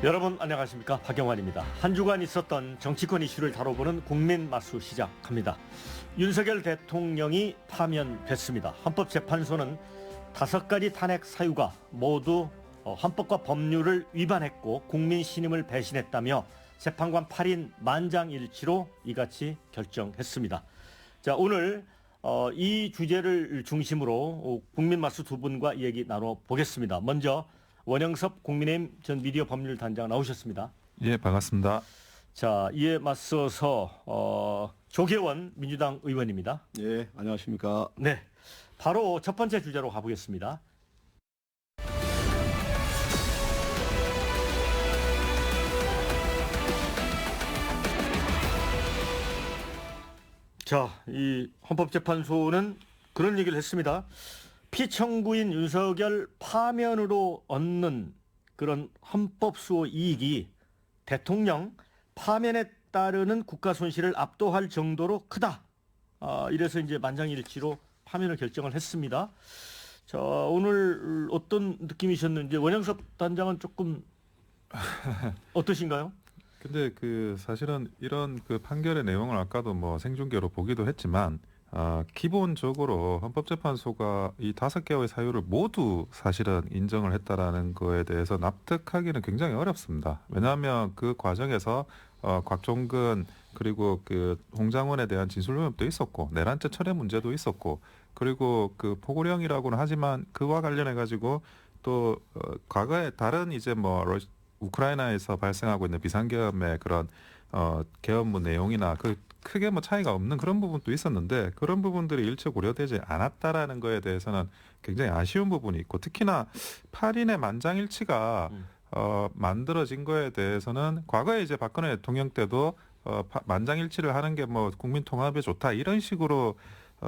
여러분 안녕하십니까, 박영환입니다. 한 주간 있었던 정치권 이슈를 다뤄보는 국민마수 시작합니다. 윤석열 대통령이 파면됐습니다. 헌법재판소는 5가지 탄핵 사유가 모두 헌법과 법률을 위반했고 국민 신임을 배신했다며 재판관 8인 만장일치로 이같이 결정했습니다. 자, 오늘 이 주제를 중심으로 국민마수 두 분과 얘기 나눠보겠습니다. 먼저 원영섭 국민의힘 전 미디어 법률단장 나오셨습니다. 예, 반갑습니다. 자, 이에 맞서서 조계원 민주당 의원입니다. 예, 안녕하십니까. 네, 바로 첫 번째 주제로 가보겠습니다. 자, 이 헌법재판소는 그런 얘기를 했습니다. 피청구인 윤석열 파면으로 얻는 그런 헌법 수호 이익이 대통령 파면에 따르는 국가 손실을 압도할 정도로 크다. 이래서 이제 만장일치로 파면을 결정을 했습니다. 자, 오늘 어떤 느낌이셨는지 원영섭 단장은 조금 어떠신가요? 근데 사실은 이런 판결의 내용을 아까도 생중계로 보기도 했지만 기본적으로 헌법재판소가 이 5개의 사유를 모두 사실은 인정을 했다라는 거에 대해서 납득하기는 굉장히 어렵습니다. 왜냐하면 그 과정에서 곽종근 그리고 홍장원에 대한 진술위협도 있었고 내란죄 철회 문제도 있었고 그리고 포고령이라고는 하지만 그와 관련해 가지고 또 과거에 다른 이제 우크라이나에서 발생하고 있는 비상계엄의 그런 계엄문 내용이나 크게 차이가 없는 그런 부분도 있었는데 그런 부분들이 일체 고려되지 않았다라는 거에 대해서는 굉장히 아쉬운 부분이 있고 특히나 8인의 만장일치가 만들어진 거에 대해서는 과거에 이제 박근혜 대통령 때도 만장일치를 하는 게 국민 통합에 좋다 이런 식으로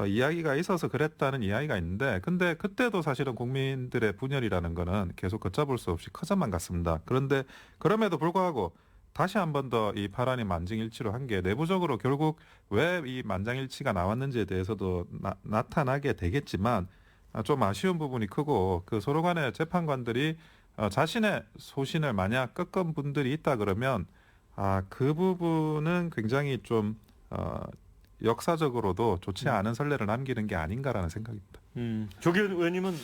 이야기가 있어서 그랬다는 이야기가 있는데 근데 그때도 사실은 국민들의 분열이라는 거는 계속 걷잡을 수 없이 커져만 갔습니다. 그런데 그럼에도 불구하고 다시 한 번 더 이 파란이 만장일치로 한 게 내부적으로 결국 왜 이 만장일치가 나왔는지에 대해서도 나타나게 되겠지만 좀 아쉬운 부분이 크고 서로 간의 재판관들이 자신의 소신을 만약 꺾은 분들이 있다 그러면 그 부분은 굉장히 좀 역사적으로도 좋지 않은 선례를 남기는 게 아닌가라는 생각입니다. 조계원 의원님은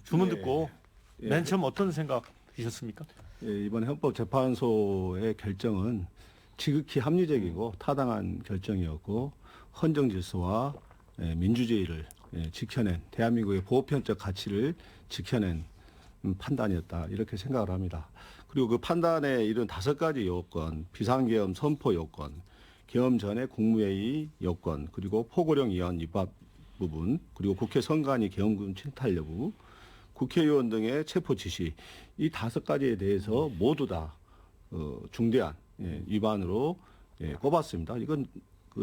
주문 예, 듣고 맨 처음 어떤 생각이셨습니까? 예, 이번 헌법재판소의 결정은 지극히 합리적이고 타당한 결정이었고 헌정 질서와 민주주의를 지켜낸 대한민국의 보편적 가치를 지켜낸 판단이었다 이렇게 생각을 합니다. 그리고 그 판단에 이런 5가지 요건, 비상계엄 선포 요건, 계엄 전에 국무회의 요건, 그리고 포고령 위헌 입법 부분, 그리고 국회 선관위 계엄군 침탈 여부, 국회의원 등의 체포 지시 이 5가지에 대해서 모두 다 중대한 위반으로 꼽았습니다. 이건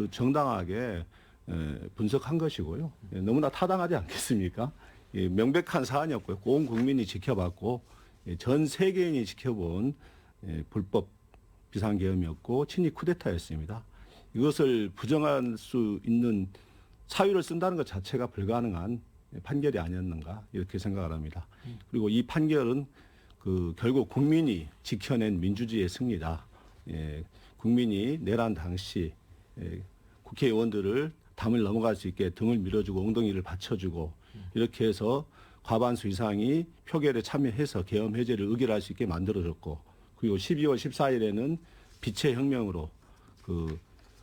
정당하게 분석한 것이고요. 너무나 타당하지 않겠습니까? 명백한 사안이었고요. 온 국민이 지켜봤고 전 세계인이 지켜본 불법 비상계엄이었고 친일 쿠데타였습니다. 이것을 부정할 수 있는 사유를 쓴다는 것 자체가 불가능한 판결이 아니었는가 이렇게 생각을 합니다. 그리고 이 판결은 결국 국민이 지켜낸 민주주의의 승리다. 국민이 내란 당시 국회의원들을 담을 넘어갈 수 있게 등을 밀어주고 엉덩이를 받쳐주고 이렇게 해서 과반수 이상이 표결에 참여해서 계엄 해제를 의결할 수 있게 만들어졌고 그리고 12월 14일에는 빛의 혁명으로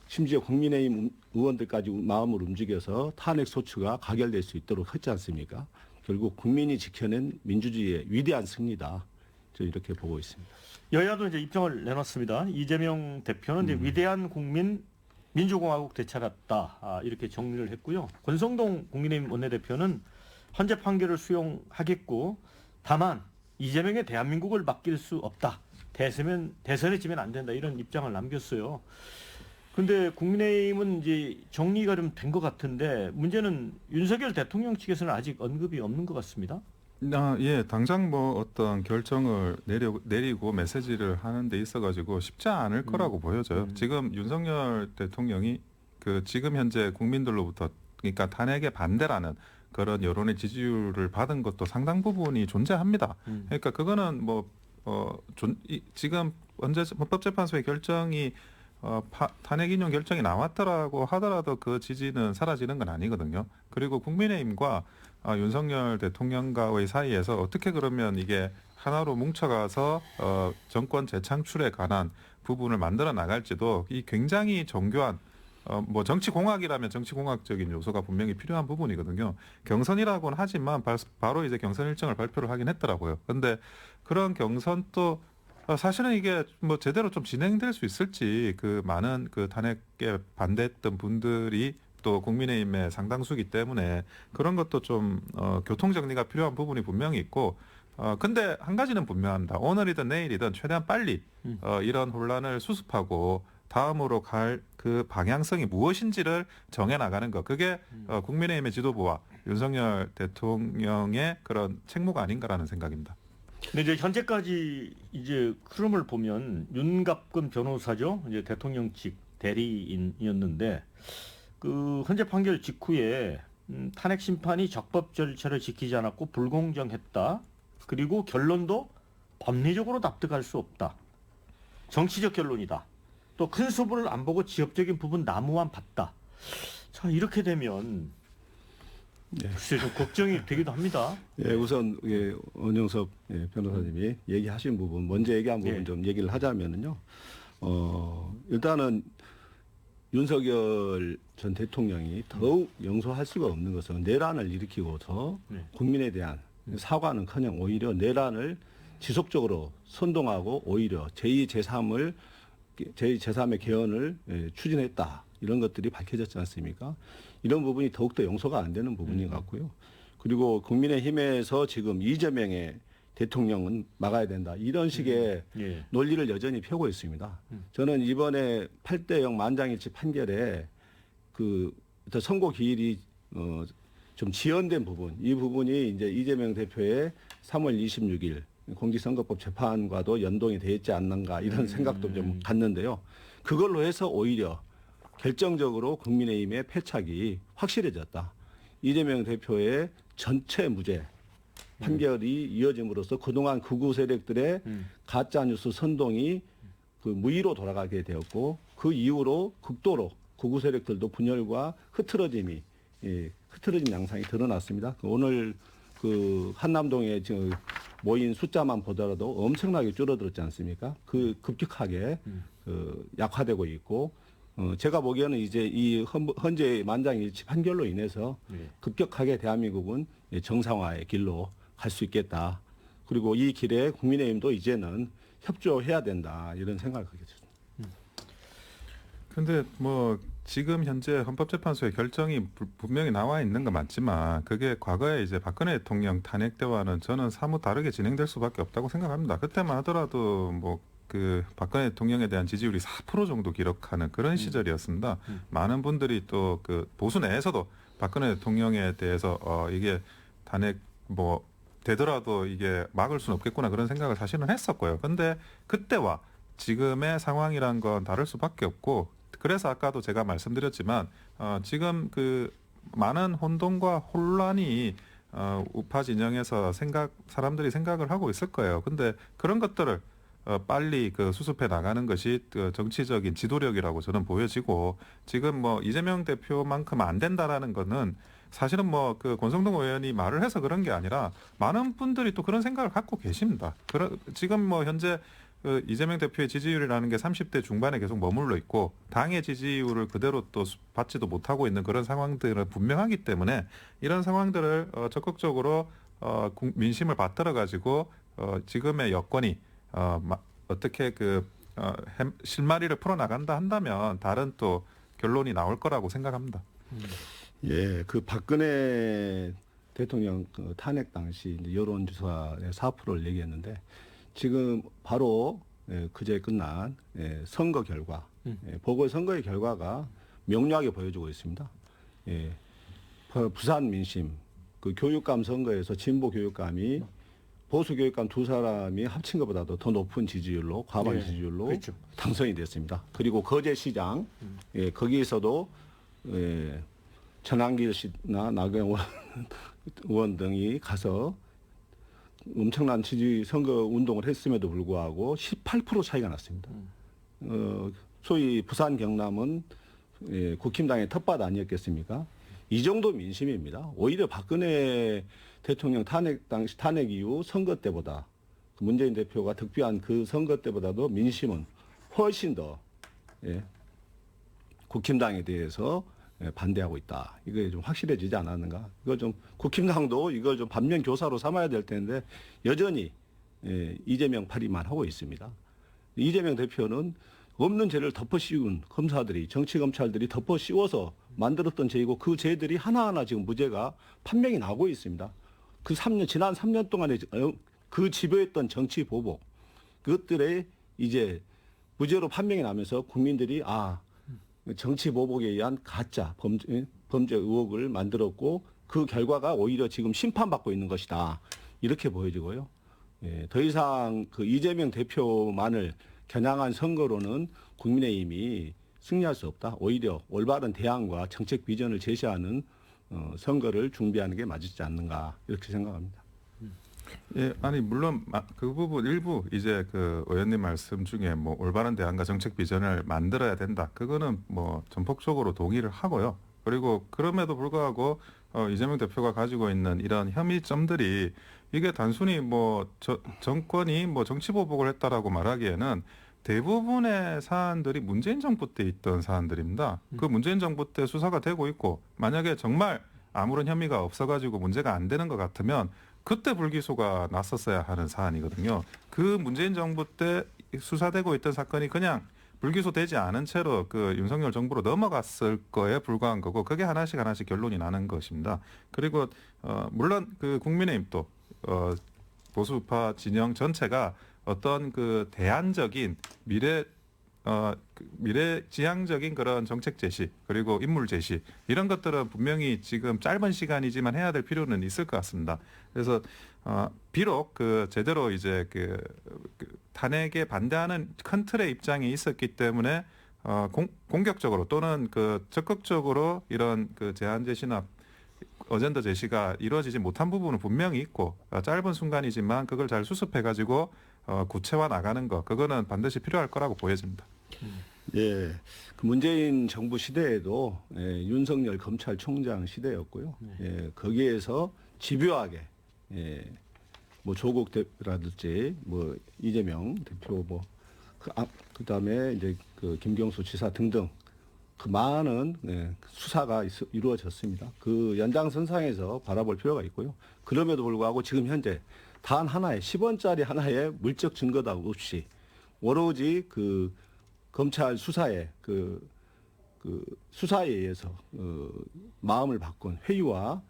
심지어 국민의힘 의원들까지 마음을 움직여서 탄핵 소추가 가결될 수 있도록 했지 않습니까? 결국 국민이 지켜낸 민주주의의 위대한 승리다. 저 이렇게 보고 있습니다. 여야도 이제 입장을 내놨습니다. 이재명 대표는 이제 위대한 국민 민주공화국 되찾았다 이렇게 정리를 했고요. 권성동 국민의힘 원내대표는 헌재 판결을 수용하겠고 다만 이재명의 대한민국을 맡길 수 없다. 대선에 지면 안 된다 이런 입장을 남겼어요. 근데 국민의힘은 이제 정리가 좀 된 것 같은데 문제는 윤석열 대통령 측에서는 아직 언급이 없는 것 같습니다. 예, 당장 어떤 결정을 내리고 메시지를 하는 데 있어가지고 쉽지 않을 거라고 보여져요. 지금 윤석열 대통령이 지금 현재 국민들로부터 그러니까 탄핵에 반대라는 그런 여론의 지지율을 받은 것도 상당 부분이 존재합니다. 그러니까 그거는 지금 헌법재판소의 결정이 탄핵 인용 결정이 나왔더라고 하더라도 그 지지는 사라지는 건 아니거든요. 그리고 국민의힘과 윤석열 대통령과의 사이에서 어떻게 그러면 이게 하나로 뭉쳐가서 정권 재창출에 관한 부분을 만들어 나갈지도 이 굉장히 정교한 뭐 정치공학이라면 정치공학적인 요소가 분명히 필요한 부분이거든요. 경선이라고는 하지만 바로 이제 경선 일정을 발표를 하긴 했더라고요. 그런데 그런 경선도 사실은 이게 뭐 제대로 좀 진행될 수 있을지 그 많은 그 탄핵에 반대했던 분들이 또 국민의힘의 상당수기 때문에 그런 것도 좀 교통 정리가 필요한 부분이 분명히 있고 근데 한 가지는 분명합니다. 오늘이든 내일이든 최대한 빨리 이런 혼란을 수습하고 다음으로 갈 그 방향성이 무엇인지를 정해 나가는 것. 그게 국민의힘의 지도부와 윤석열 대통령의 그런 책무가 아닌가라는 생각입니다. 근데 이제 현재까지 이제 흐름을 보면 윤갑근 변호사죠. 이제 대통령 측 대리인이었는데 그 헌재 판결 직후에 탄핵 심판이 적법 절차를 지키지 않았고 불공정했다. 그리고 결론도 법리적으로 납득할 수 없다. 정치적 결론이다. 또 큰 수분을 안 보고 지엽적인 부분 나무만 봤다. 자, 이렇게 되면 글쎄 좀 걱정이 되기도 합니다. 예, 우선 원영섭 변호사님이 얘기하신 부분, 먼저 얘기한 부분 좀 얘기를 하자면은요. 일단은 윤석열 전 대통령이 더욱 용서할 수가 없는 것은 내란을 일으키고서 국민에 대한 사과는커녕 오히려 내란을 지속적으로 선동하고 오히려 제2제3의 개헌을 추진했다. 이런 것들이 밝혀졌지 않습니까? 이런 부분이 더욱더 용서가 안 되는 부분인 것 같고요. 그리고 국민의힘에서 지금 이재명의 대통령은 막아야 된다. 이런 식의 논리를 여전히 펴고 있습니다. 저는 이번에 8대0 만장일치 판결에 그 선고 기일이 좀 지연된 부분, 이 부분이 이제 이재명 대표의 3월 26일 공직선거법 재판과도 연동이 되어 있지 않는가 이런 생각도 좀 갖는데요. 그걸로 해서 오히려 결정적으로 국민의힘의 패착이 확실해졌다. 이재명 대표의 전체 무죄 판결이 이어짐으로써 그동안 극우 세력들의 가짜뉴스 선동이 그 무의로 돌아가게 되었고 그 이후로 극도로 극우 세력들도 분열과 흐트러짐 양상이 드러났습니다. 오늘 그 한남동에 모인 숫자만 보더라도 엄청나게 줄어들었지 않습니까? 그 급격하게 약화되고 있고 제가 보기에는 이제 이 헌재 만장일치 판결로 인해서 급격하게 대한민국은 정상화의 길로 갈 수 있겠다. 그리고 이 길에 국민의힘도 이제는 협조해야 된다. 이런 생각을 하게 됐습니다. 근데 뭐 지금 현재 헌법재판소의 결정이 분명히 나와 있는 건 맞지만 그게 과거에 이제 박근혜 대통령 탄핵 때와는 저는 사뭇 다르게 진행될 수밖에 없다고 생각합니다. 그때만 하더라도 뭐 그 박근혜 대통령에 대한 지지율이 4% 정도 기록하는 그런 시절이었습니다. 많은 분들이 또 그 보수 내에서도 박근혜 대통령에 대해서 이게 탄핵 뭐 되더라도 이게 막을 수는 없겠구나 그런 생각을 사실은 했었고요. 근데 그때와 지금의 상황이란 건 다를 수밖에 없고 그래서 아까도 제가 말씀드렸지만 지금 그 많은 혼돈과 혼란이 우파 진영에서 사람들이 생각을 하고 있을 거예요. 근데 그런 것들을 빨리 그 수습해 나가는 것이 그 정치적인 지도력이라고 저는 보여지고 지금 뭐 이재명 대표만큼 안 된다라는 거는 사실은 뭐 그 권성동 의원이 말을 해서 그런 게 아니라 많은 분들이 또 그런 생각을 갖고 계십니다. 지금 뭐 현재 그 이재명 대표의 지지율이라는 게 30대 중반에 계속 머물러 있고 당의 지지율을 그대로 또 받지도 못하고 있는 그런 상황들은 분명하기 때문에 이런 상황들을 적극적으로 민심을 받들어 가지고 지금의 여건이 어떻게 그 실마리를 풀어 나간다 한다면 다른 또 결론이 나올 거라고 생각합니다. 예, 그 박근혜 대통령 그 탄핵 당시 이제 여론조사의 4%를 얘기했는데 지금 바로 그제 끝난 선거 결과, 보궐선거의 결과가 명료하게 보여주고 있습니다. 부산 민심, 그 교육감 선거에서 진보 교육감이 보수 교육감 두 사람이 합친 것보다도 더 높은 지지율로 과반 지지율로 그렇죠. 당선이 됐습니다. 그리고 거제시장 거기에서도 전한길 씨나 나경원 의원 등이 가서 엄청난 지지 선거 운동을 했음에도 불구하고 18% 차이가 났습니다. 소위 부산 경남은 국힘당의 텃밭 아니었겠습니까? 이 정도 민심입니다. 오히려 박근혜 대통령 당시 탄핵 이후 선거 때보다 문재인 대표가 득표한 그 선거 때보다도 민심은 훨씬 더 국힘당에 대해서 반대하고 있다. 이게 좀 확실해지지 않았는가? 이거 좀 국힘당도 이걸 좀 반면 교사로 삼아야 될 텐데 여전히 이재명 파리만 하고 있습니다. 이재명 대표는 없는 죄를 덮어씌운 검사들이 정치 검찰들이 덮어씌워서 만들었던 죄이고 그 죄들이 하나하나 지금 무죄가 판명이 나고 있습니다. 지난 3년 동안에 그 집요했던 정치 보복 그것들에 이제 무죄로 판명이 나면서 국민들이 정치 보복에 의한 가짜 범죄 의혹을 만들었고 그 결과가 오히려 지금 심판받고 있는 것이다. 이렇게 보여지고요. 더 이상 그 이재명 대표만을 겨냥한 선거로는 국민의힘이 승리할 수 없다. 오히려 올바른 대안과 정책 비전을 제시하는 선거를 준비하는 게 맞지 않는가 이렇게 생각합니다. 예, 아니 물론 그 부분 일부 이제 그 의원님 말씀 중에 뭐 올바른 대안과 정책 비전을 만들어야 된다. 그거는 뭐 전폭적으로 동의를 하고요. 그리고 그럼에도 불구하고 이재명 대표가 가지고 있는 이런 혐의점들이 이게 단순히 뭐 정권이 뭐 정치 보복을 했다라고 말하기에는 대부분의 사안들이 문재인 정부 때 있던 사안들입니다. 그 문재인 정부 때 수사가 되고 있고 만약에 정말 아무런 혐의가 없어가지고 문제가 안 되는 것 같으면 그때 불기소가 났었어야 하는 사안이거든요. 그 문재인 정부 때 수사되고 있던 사건이 그냥 불기소되지 않은 채로 그 윤석열 정부로 넘어갔을 거에 불과한 거고 그게 하나씩 결론이 나는 것입니다. 그리고 물론 그 국민의힘도 보수파 진영 전체가 어떤 그 대안적인 미래지향적인 그런 정책 제시 그리고 인물 제시 이런 것들은 분명히 지금 짧은 시간이지만 해야 될 필요는 있을 것 같습니다. 그래서 비록 그 제대로 이제 그 탄핵에 반대하는 큰 틀의 입장이 있었기 때문에 공격적으로 또는 그 적극적으로 이런 그 제안 제시나 어젠다 제시가 이루어지지 못한 부분은 분명히 있고 짧은 순간이지만 그걸 잘 수습해 가지고 구체화 나가는 거 그거는 반드시 필요할 거라고 보여집니다. 예, 그 문재인 정부 시대에도 윤석열 검찰총장 시대였고요. 거기에서 집요하게 뭐 조국 대표라든지 뭐 이재명 대표 그다음에 이제 그 김경수 지사 등등 그 많은 수사가 이루어졌습니다. 그 연장선상에서 바라볼 필요가 있고요. 그럼에도 불구하고 지금 현재 단 하나의 10원짜리 하나의 물적 증거도 없이 오로지 그 검찰 수사에 수사에 의해서 마음을 바꾼 회유와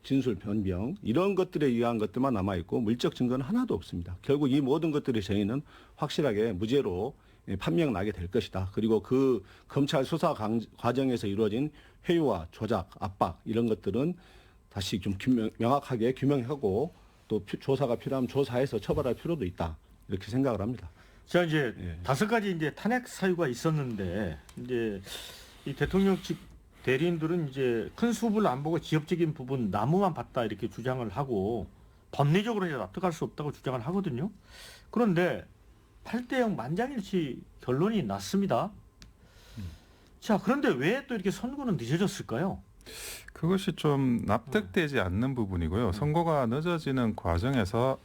진술 변명 이런 것들에 의한 것들만 남아 있고 물적 증거는 하나도 없습니다. 결국 이 모든 것들이 저희는 확실하게 무죄로 판명 나게 될 것이다. 그리고 그 검찰 수사 과정에서 이루어진 회유와 조작, 압박 이런 것들은 다시 좀 명확하게 규명하고 또 조사가 필요하면 조사해서 처벌할 필요도 있다. 이렇게 생각을 합니다. 자, 이제 5가지 이제 탄핵 사유가 있었는데 이제 이 대통령 측 대리인들은 이제 큰 수업을 안 보고 지엽적인 부분 나무만 봤다 이렇게 주장을 하고 법리적으로 이제 납득할 수 없다고 주장을 하거든요. 그런데 8대0 만장일치 결론이 났습니다. 자, 그런데 왜 또 이렇게 선고는 늦어졌을까요? 그것이 좀 납득되지 않는 부분이고요. 선거가 늦어지는 과정에서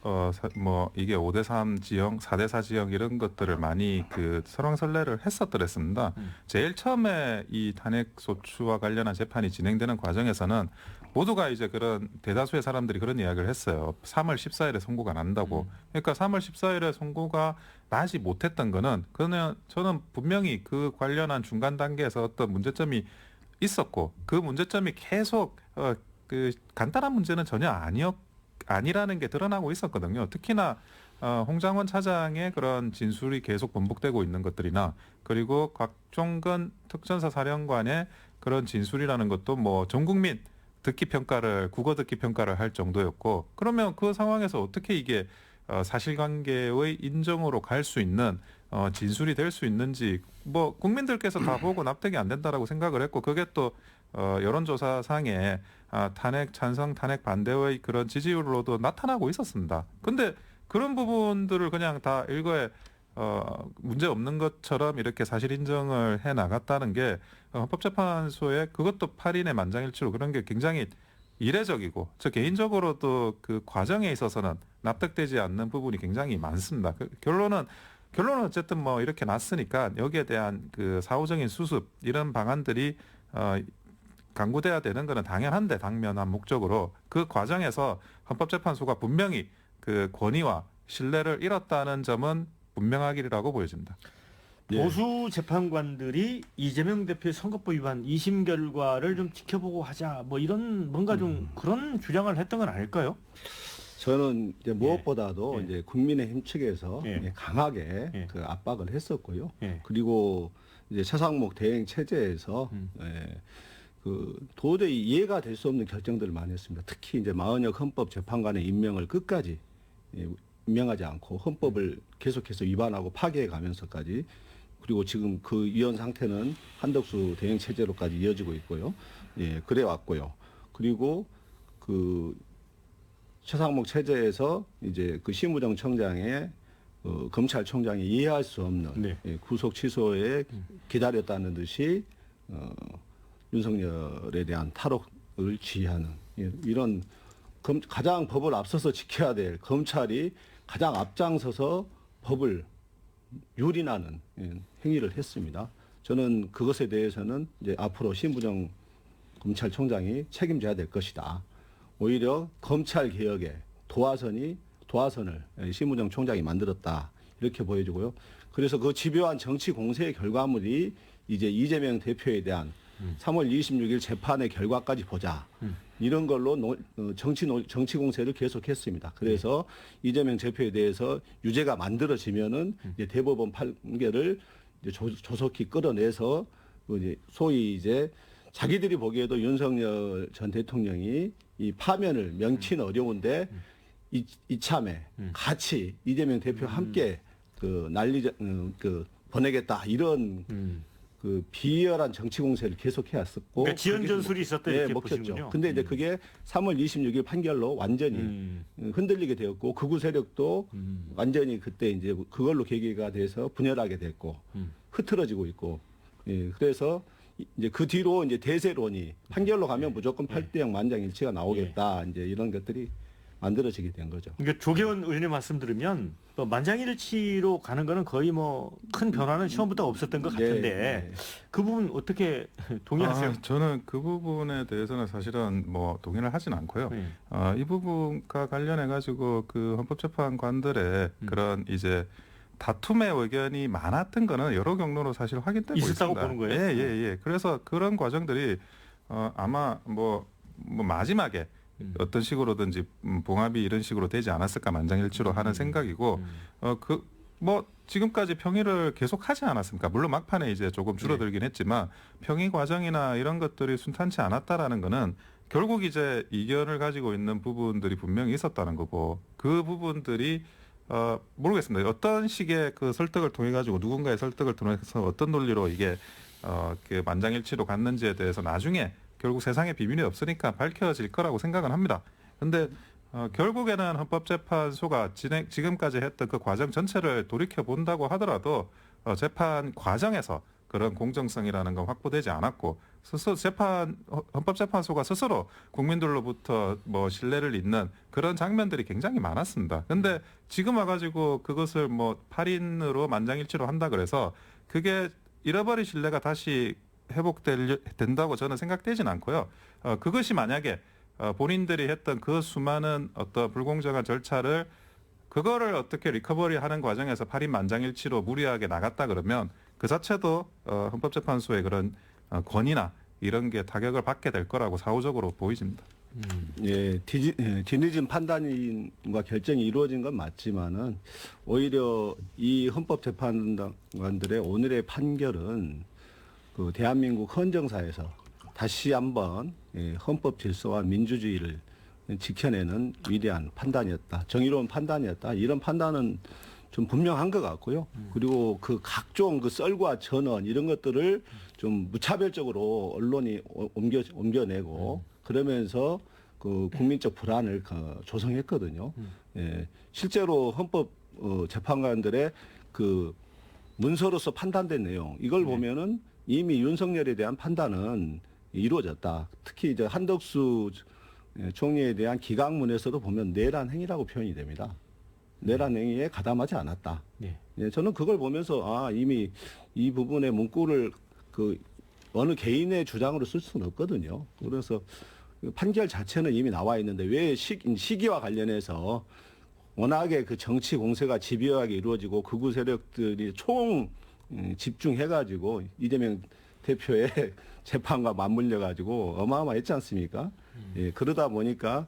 뭐 이게 5대3 지형, 4대4 지형 이런 것들을 많이 그 설왕설래를 했었더랬습니다. 제일 처음에 이 탄핵 소추와 관련한 재판이 진행되는 과정에서는 모두가 이제 그런 대다수의 사람들이 그런 이야기를 했어요. 3월 14일에 선고가 난다고. 그러니까 3월 14일에 선고가 나지 못했던 거는 그냥 저는 분명히 그 관련한 중간 단계에서 어떤 문제점이 있었고 그 문제점이 계속 그 간단한 문제는 전혀 아니라는 게 드러나고 있었거든요. 특히나 홍장원 차장의 그런 진술이 계속 번복되고 있는 것들이나 그리고 곽종근 특전사 사령관의 그런 진술이라는 것도 뭐 전 국민 국어 듣기 평가를 할 정도였고 그러면 그 상황에서 어떻게 이게 사실관계의 인정으로 갈 수 있는 진술이 될 수 있는지 뭐 국민들께서 다 보고 납득이 안 된다라고 생각을 했고 그게 또 여론조사상에 탄핵 찬성, 탄핵 반대의 그런 지지율로도 나타나고 있었습니다. 근데 그런 부분들을 그냥 다 일거에 문제 없는 것처럼 이렇게 사실 인정을 해 나갔다는 게 헌법재판소에 그것도 8인의 만장일치로 그런 게 굉장히 이례적이고 저 개인적으로도 그 과정에 있어서는 납득되지 않는 부분이 굉장히 많습니다. 결론은 어쨌든 뭐 이렇게 났으니까 여기에 대한 그 사후적인 수습 이런 방안들이 강구돼야 되는 거는 당연한데 당면한 목적으로 그 과정에서 헌법재판소가 분명히 그 권위와 신뢰를 잃었다는 점은 분명하기라고 보여집니다. 보수 재판관들이 이재명 대표의 선거법 위반 2심 결과를 좀 지켜보고 하자 뭐 이런 뭔가 좀 그런 주장을 했던 건 아닐까요? 저는 이제 무엇보다도 예. 이제 국민의힘 측에서 예. 강하게 예. 그 압박을 했었고요. 예. 그리고 이제 최상목 대행 체제에서 그 도저히 이해가 될 수 없는 결정들을 많이 했습니다. 특히 이제 마은혁 헌법재판관의 임명을 끝까지 임명하지 않고 헌법을 계속해서 위반하고 파기해 가면서까지 그리고 지금 그 위헌 상태는 한덕수 대행 체제로까지 이어지고 있고요. 예, 그래 왔고요. 그리고 그 최상목 체제에서 이제 그 심우정 청장의 검찰총장이 이해할 수 없는 네. 예, 구속 취소에 기다렸다는 듯이 윤석열에 대한 탈옥을 지휘하는 예, 이런 가장 법을 앞서서 지켜야 될 검찰이 가장 앞장서서 법을 유린하는 행위를 했습니다. 저는 그것에 대해서는 이제 앞으로 심부정 검찰총장이 책임져야 될 것이다. 오히려 검찰 개혁의 도화선을 심부정 총장이 만들었다. 이렇게 보여지고요. 그래서 그 집요한 정치 공세의 결과물이 이제 이재명 대표에 대한 3월 26일 재판의 결과까지 보자. 이런 걸로 정치 공세를 계속했습니다. 그래서 이재명 대표에 대해서 유죄가 만들어지면은 이제 대법원 판결을 이제 조속히 끌어내서 이제 소위 이제 자기들이 보기에도 윤석열 전 대통령이 이 파면을 명치는 어려운데 이참에 같이 이재명 대표와 함께 그 보내겠다 이런 그 비열한 정치 공세를 계속해 왔었고 그러니까 지연 전술이 있었다 이렇게 먹혔죠. 보시는군요. 근데 이제 그게 3월 26일 판결로 완전히 흔들리게 되었고 극우 세력도 완전히 그때 이제 그걸로 계기가 돼서 분열하게 됐고 흐트러지고 있고 예, 그래서 이제 그 뒤로 이제 대세론이 판결로 가면 무조건 8대0 만장일치가 나오겠다 이제 이런 것들이 만들어지게 된 거죠. 그러니까 조계원 의원님 말씀 들으면 뭐 만장일치로 가는 거는 거의 뭐 큰 변화는 처음부터 없었던 것 같은데 그 부분 어떻게 동의하세요? 저는 그 부분에 대해서는 사실은 뭐 동의를 하진 않고요. 이 부분과 관련해 가지고 그 헌법재판관들의 그런 이제 다툼의 의견이 많았던 거는 여러 경로로 사실 확인되고 있었다고 있습니다. 보는 거예요? 예. 그래서 그런 과정들이 아마 뭐 마지막에 어떤 식으로든지 봉합이 이런 식으로 되지 않았을까 만장일치로 하는 생각이고 뭐 지금까지 평의를 계속 하지 않았습니까? 물론 막판에 이제 조금 줄어들긴 했지만 평의 과정이나 이런 것들이 순탄치 않았다라는 거는 결국 이제 이견을 가지고 있는 부분들이 분명히 있었다는 거고 그 부분들이 모르겠습니다. 어떤 식의 그 설득을 통해 가지고 누군가의 설득을 통해서 어떤 논리로 이게 그 만장일치로 갔는지에 대해서 나중에 결국 세상에 비밀이 없으니까 밝혀질 거라고 생각은 합니다. 그런데 결국에는 헌법재판소가 지금까지 했던 그 과정 전체를 돌이켜 본다고 하더라도 재판 과정에서 그런 공정성이라는 건 확보되지 않았고 스스로 헌법재판소가 스스로 국민들로부터 뭐 신뢰를 잇는 그런 장면들이 굉장히 많았습니다. 그런데 지금 와가지고 그것을 뭐 8인으로 만장일치로 한다 그래서 그게 잃어버린 신뢰가 다시 회복된다고 저는 생각되진 않고요. 그것이 만약에 본인들이 했던 그 수많은 어떤 불공정한 절차를 그거를 어떻게 리커버리하는 과정에서 8인 만장일치로 무리하게 나갔다 그러면 그 자체도 헌법재판소의 그런 권위나 이런 게 타격을 받게 될 거라고 사후적으로 보이집니다. 예, 뒤늦은 판단과 결정이 이루어진 건 맞지만은 오히려 이 헌법재판관들의 오늘의 판결은 그 대한민국 헌정사에서 다시 한번 헌법 질서와 민주주의를 지켜내는 위대한 판단이었다. 정의로운 판단이었다. 이런 판단은 좀 분명한 것 같고요. 그리고 그 각종 그 썰과 전원 이런 것들을 좀 무차별적으로 언론이 옮겨내고 그러면서 그 국민적 불안을 조성했거든요. 예, 실제로 헌법 재판관들의 그 문서로서 판단된 내용 이걸 보면은 이미 윤석열에 대한 판단은 이루어졌다. 특히 이제 한덕수 총리에 대한 기각문에서도 보면 내란 행위라고 표현이 됩니다. 내란 행위에 가담하지 않았다. 네. 예, 저는 그걸 보면서 이미 이 부분의 문구를 그 어느 개인의 주장으로 쓸 수는 없거든요. 그래서 판결 자체는 이미 나와 있는데 왜 시기와 관련해서 워낙에 그 정치 공세가 집요하게 이루어지고 극우 세력들이 총 집중해가지고 이재명 대표의 재판과 맞물려가지고 어마어마했지 않습니까? 예, 그러다 보니까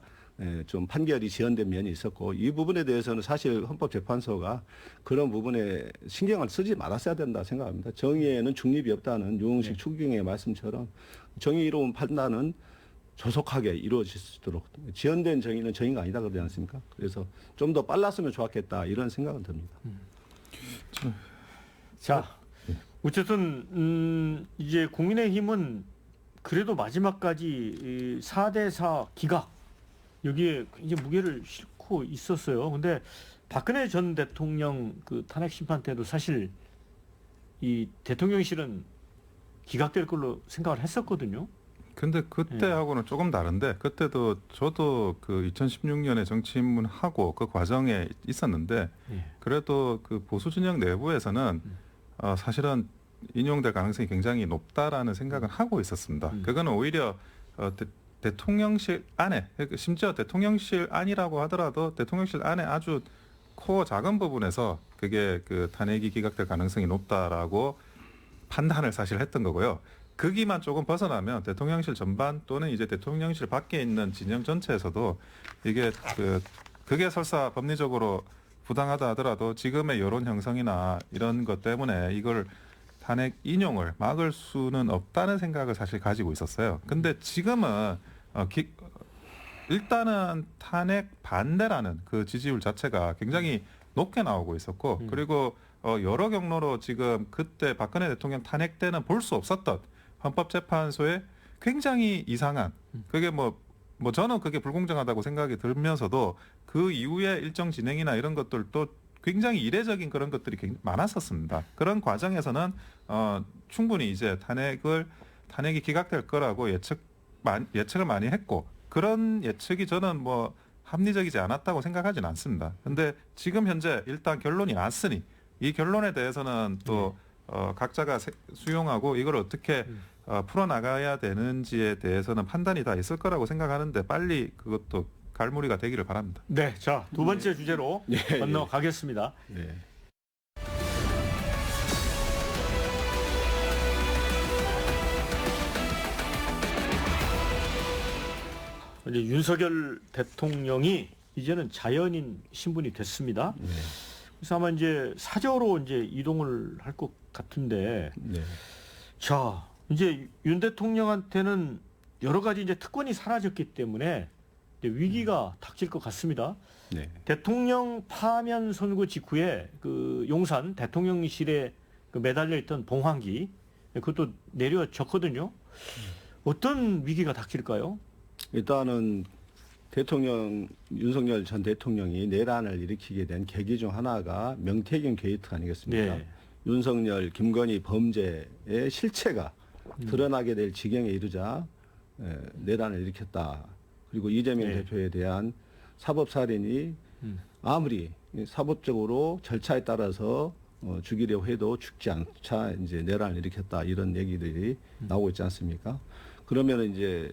좀 판결이 지연된 면이 있었고 이 부분에 대해서는 사실 헌법재판소가 그런 부분에 신경을 쓰지 말았어야 된다 생각합니다. 정의에는 중립이 없다는 유흥식 추기경의 말씀처럼 정의로운 판단은 조속하게 이루어질 수 있도록 지연된 정의는 정의가 아니다 그러지 않습니까? 그래서 좀 더 빨랐으면 좋았겠다 이런 생각은 듭니다. 자, 어쨌든 이제 국민의힘은 그래도 마지막까지 4대4 기각 여기에 굉장히 무게를 싣고 있었어요. 근데 박근혜 전 대통령 그 탄핵 심판 때도 사실 이 대통령실은 기각될 걸로 생각을 했었거든요. 근데 그때하고는 조금 다른데 그때도 저도 그 2016년에 정치인문하고 그 과정에 있었는데 그래도 그 보수 진영 내부에서는 사실은 인용될 가능성이 굉장히 높다라는 생각은 하고 있었습니다. 그거는 오히려 대통령실 안에 심지어 대통령실 안이라고 하더라도 대통령실 안에 아주 코어 작은 부분에서 그게 그 탄핵이 기각될 가능성이 높다라고 판단을 사실 했던 거고요. 거기만 조금 벗어나면 대통령실 전반 또는 이제 대통령실 밖에 있는 진영 전체에서도 이게 그게 설사 법리적으로 부당하다 하더라도 지금의 여론 형성이나 이런 것 때문에 이걸 탄핵 인용을 막을 수는 없다는 생각을 사실 가지고 있었어요. 근데 지금은 일단은 탄핵 반대라는 그 지지율 자체가 굉장히 높게 나오고 있었고 그리고 여러 경로로 지금 그때 박근혜 대통령 탄핵 때는 볼 수 없었던 헌법재판소의 굉장히 이상한 그게 뭐 저는 그게 불공정하다고 생각이 들면서도 그 이후에 일정 진행이나 이런 것들도 굉장히 이례적인 그런 것들이 굉장히 많았었습니다. 그런 과정에서는 충분히 이제 탄핵이 기각될 거라고 예측을 많이 했고 그런 예측이 저는 뭐 합리적이지 않았다고 생각하지는 않습니다. 근데 지금 현재 일단 결론이 났으니 이 결론에 대해서는 또 각자가 수용하고 이걸 어떻게 풀어나가야 되는지에 대해서는 판단이 다 있을 거라고 생각하는데 빨리 그것도 갈무리가 되기를 바랍니다. 네, 자, 두 번째 주제로 건너가겠습니다. 네. 이제 윤석열 대통령이 이제는 자연인 신분이 됐습니다. 네. 그래서 아마 이제 사저로 이제 이동을 할 것 같은데, 네. 자, 이제 윤 대통령한테는 여러 가지 이제 특권이 사라졌기 때문에 이제 위기가 닥칠 것 같습니다. 네. 대통령 파면 선고 직후에 그 용산 대통령실에 그 매달려 있던 봉황기 그것도 내려졌거든요. 어떤 위기가 닥칠까요? 일단은 윤석열 전 대통령이 내란을 일으키게 된 계기 중 하나가 명태균 게이트 아니겠습니까? 네. 윤석열, 김건희 범죄의 실체가 드러나게 될 지경에 이르자 내란을 일으켰다. 그리고 이재명 대표에 대한 사법살인이 아무리 사법적으로 절차에 따라서 죽이려 해도 죽지 않자 이제 내란을 일으켰다. 이런 얘기들이 나오고 있지 않습니까? 그러면 이제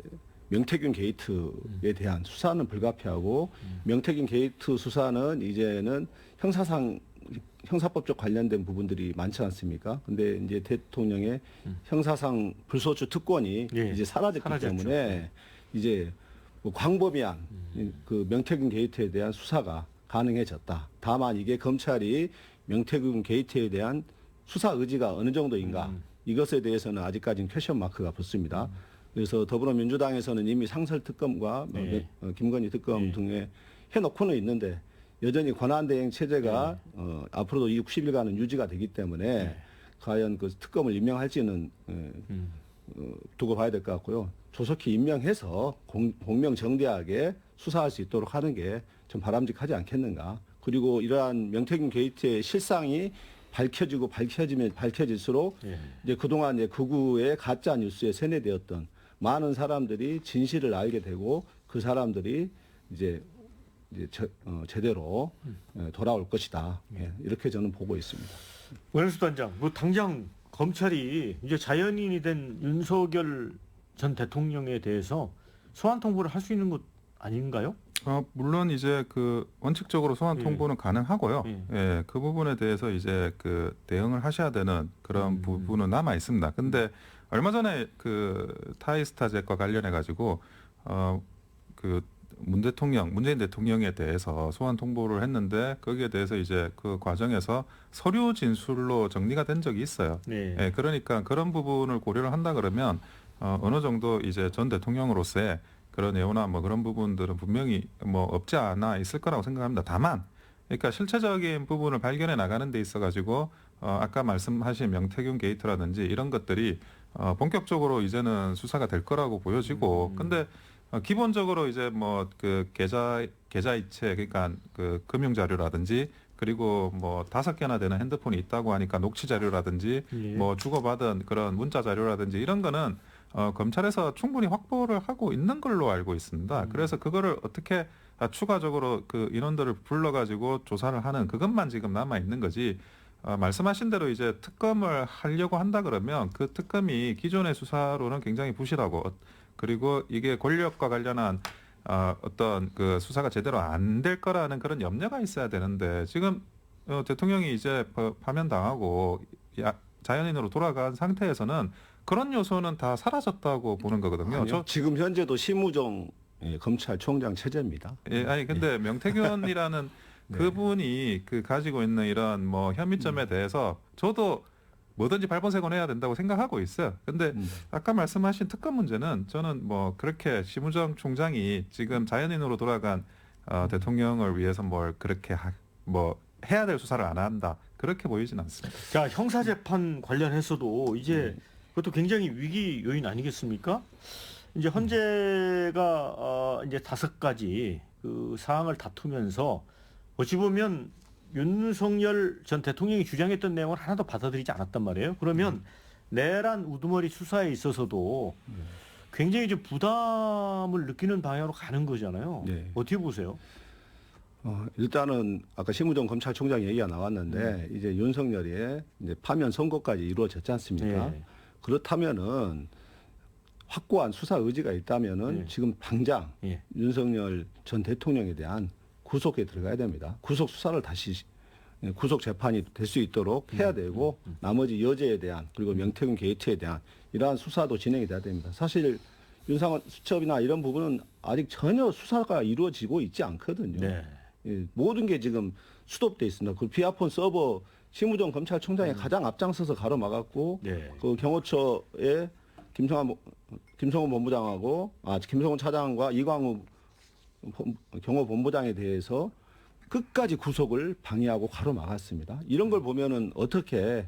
명태균 게이트에 대한 수사는 불가피하고 명태균 게이트 수사는 이제는 형사법적 관련된 부분들이 많지 않습니까? 근데 이제 대통령의 형사상 불소추 특권이 이제 사라졌기 때문에 이제 뭐 광범위한 그 명태균 게이트에 대한 수사가 가능해졌다. 다만 이게 검찰이 명태균 게이트에 대한 수사 의지가 어느 정도인가 이것에 대해서는 아직까지는 퀘션 마크가 붙습니다. 그래서 더불어민주당에서는 이미 상설특검과 김건희 특검 등에 해놓고는 있는데 여전히 권한대행 체제가 앞으로도 이 60일간은 유지가 되기 때문에 과연 그 특검을 임명할지는 두고 봐야 될 것 같고요. 조속히 임명해서 공명정대하게 수사할 수 있도록 하는 게 좀 바람직하지 않겠는가. 그리고 이러한 명태균 게이트의 실상이 밝혀지면 밝혀질수록 이제 그동안 이제 극우의 가짜 뉴스에 세뇌되었던 많은 사람들이 진실을 알게 되고 그 사람들이 이제 제대로 돌아올 것이다. 이렇게 저는 보고 있습니다. 원영수 단장, 뭐 당장 검찰이 이제 자연인이 된 윤석열 전 대통령에 대해서 소환 통보를 할 수 있는 것 아닌가요? 물론 이제 그 원칙적으로 소환 통보는 가능하고요. 예, 그 부분에 대해서 이제 그 대응을 하셔야 되는 그런 부분은 남아 있습니다. 근데 얼마 전에 그 타이스타jet과 관련해 가지고 그 문재인 대통령에 대해서 소환 통보를 했는데 거기에 대해서 이제 그 과정에서 서류 진술로 정리가 된 적이 있어요. 예, 그러니까 그런 부분을 고려를 한다 그러면 어느 정도 이제 전 대통령으로서의 그런 예우나 뭐 그런 부분들은 분명히 뭐 없지 않아 있을 거라고 생각합니다. 다만, 그러니까 실체적인 부분을 발견해 나가는 데 있어 가지고 아까 말씀하신 명태균 게이트라든지 이런 것들이 본격적으로 이제는 수사가 될 거라고 보여지고, 근데 기본적으로 이제 뭐 그 계좌이체 그러니까 그 금융 자료라든지 그리고 뭐 5개나 되는 핸드폰이 있다고 하니까 녹취 자료라든지 뭐 주고받은 그런 문자 자료라든지 이런 거는 검찰에서 충분히 확보를 하고 있는 걸로 알고 있습니다. 그래서 그거를 어떻게 추가적으로 그 인원들을 불러가지고 조사를 하는 그것만 지금 남아 있는 거지. 말씀하신 대로 이제 특검을 하려고 한다 그러면 그 특검이 기존의 수사로는 굉장히 부실하고 그리고 이게 권력과 관련한 어떤 그 수사가 제대로 안 될 거라는 그런 염려가 있어야 되는데 지금 대통령이 이제 파면당하고 자연인으로 돌아간 상태에서는 그런 요소는 다 사라졌다고 보는 거거든요. 아니요, 지금 현재도 심우정 검찰총장 체제입니다. 예, 아니 근데 명태균이라는 그분이 그 가지고 있는 이런 뭐 혐의점에 대해서 저도 뭐든지 발본색원해야 된다고 생각하고 있어요. 근데 아까 말씀하신 특검 문제는 저는 뭐 그렇게 심우정 총장이 지금 자연인으로 돌아간 대통령을 위해서 뭘 그렇게 뭐 해야 될 수사를 안 한다. 그렇게 보이진 않습니다. 자, 형사재판 관련해서도 이제 그것도 굉장히 위기 요인 아니겠습니까? 이제 헌재가 이제 5가지 그 사항을 다투면서 어찌 보면 윤석열 전 대통령이 주장했던 내용을 하나도 받아들이지 않았단 말이에요. 그러면 내란 우두머리 수사에 있어서도 굉장히 좀 부담을 느끼는 방향으로 가는 거잖아요. 네. 어떻게 보세요? 일단은 아까 심우정 검찰총장 얘기가 나왔는데 이제 윤석열의 이제 파면 선고까지 이루어졌지 않습니까? 그렇다면은 확고한 수사 의지가 있다면은 지금 당장 윤석열 전 대통령에 대한 구속에 들어가야 됩니다. 구속 수사를 다시 구속 재판이 될 수 있도록 해야 되고 나머지 여죄에 대한 그리고 명태균 게이트에 대한 이러한 수사도 진행이 돼야 됩니다. 사실 윤상원 수첩이나 이런 부분은 아직 전혀 수사가 이루어지고 있지 않거든요. 모든 게 지금 수도돼 있습니다. 그 비아폰 서버 심우정 검찰총장이 가장 앞장서서 가로막았고 그 경호처에 김성훈 본부장하고 김성훈 차장과 이광우 경호본부장에 대해서 끝까지 구속을 방해하고 가로막았습니다. 이런 걸 보면은 어떻게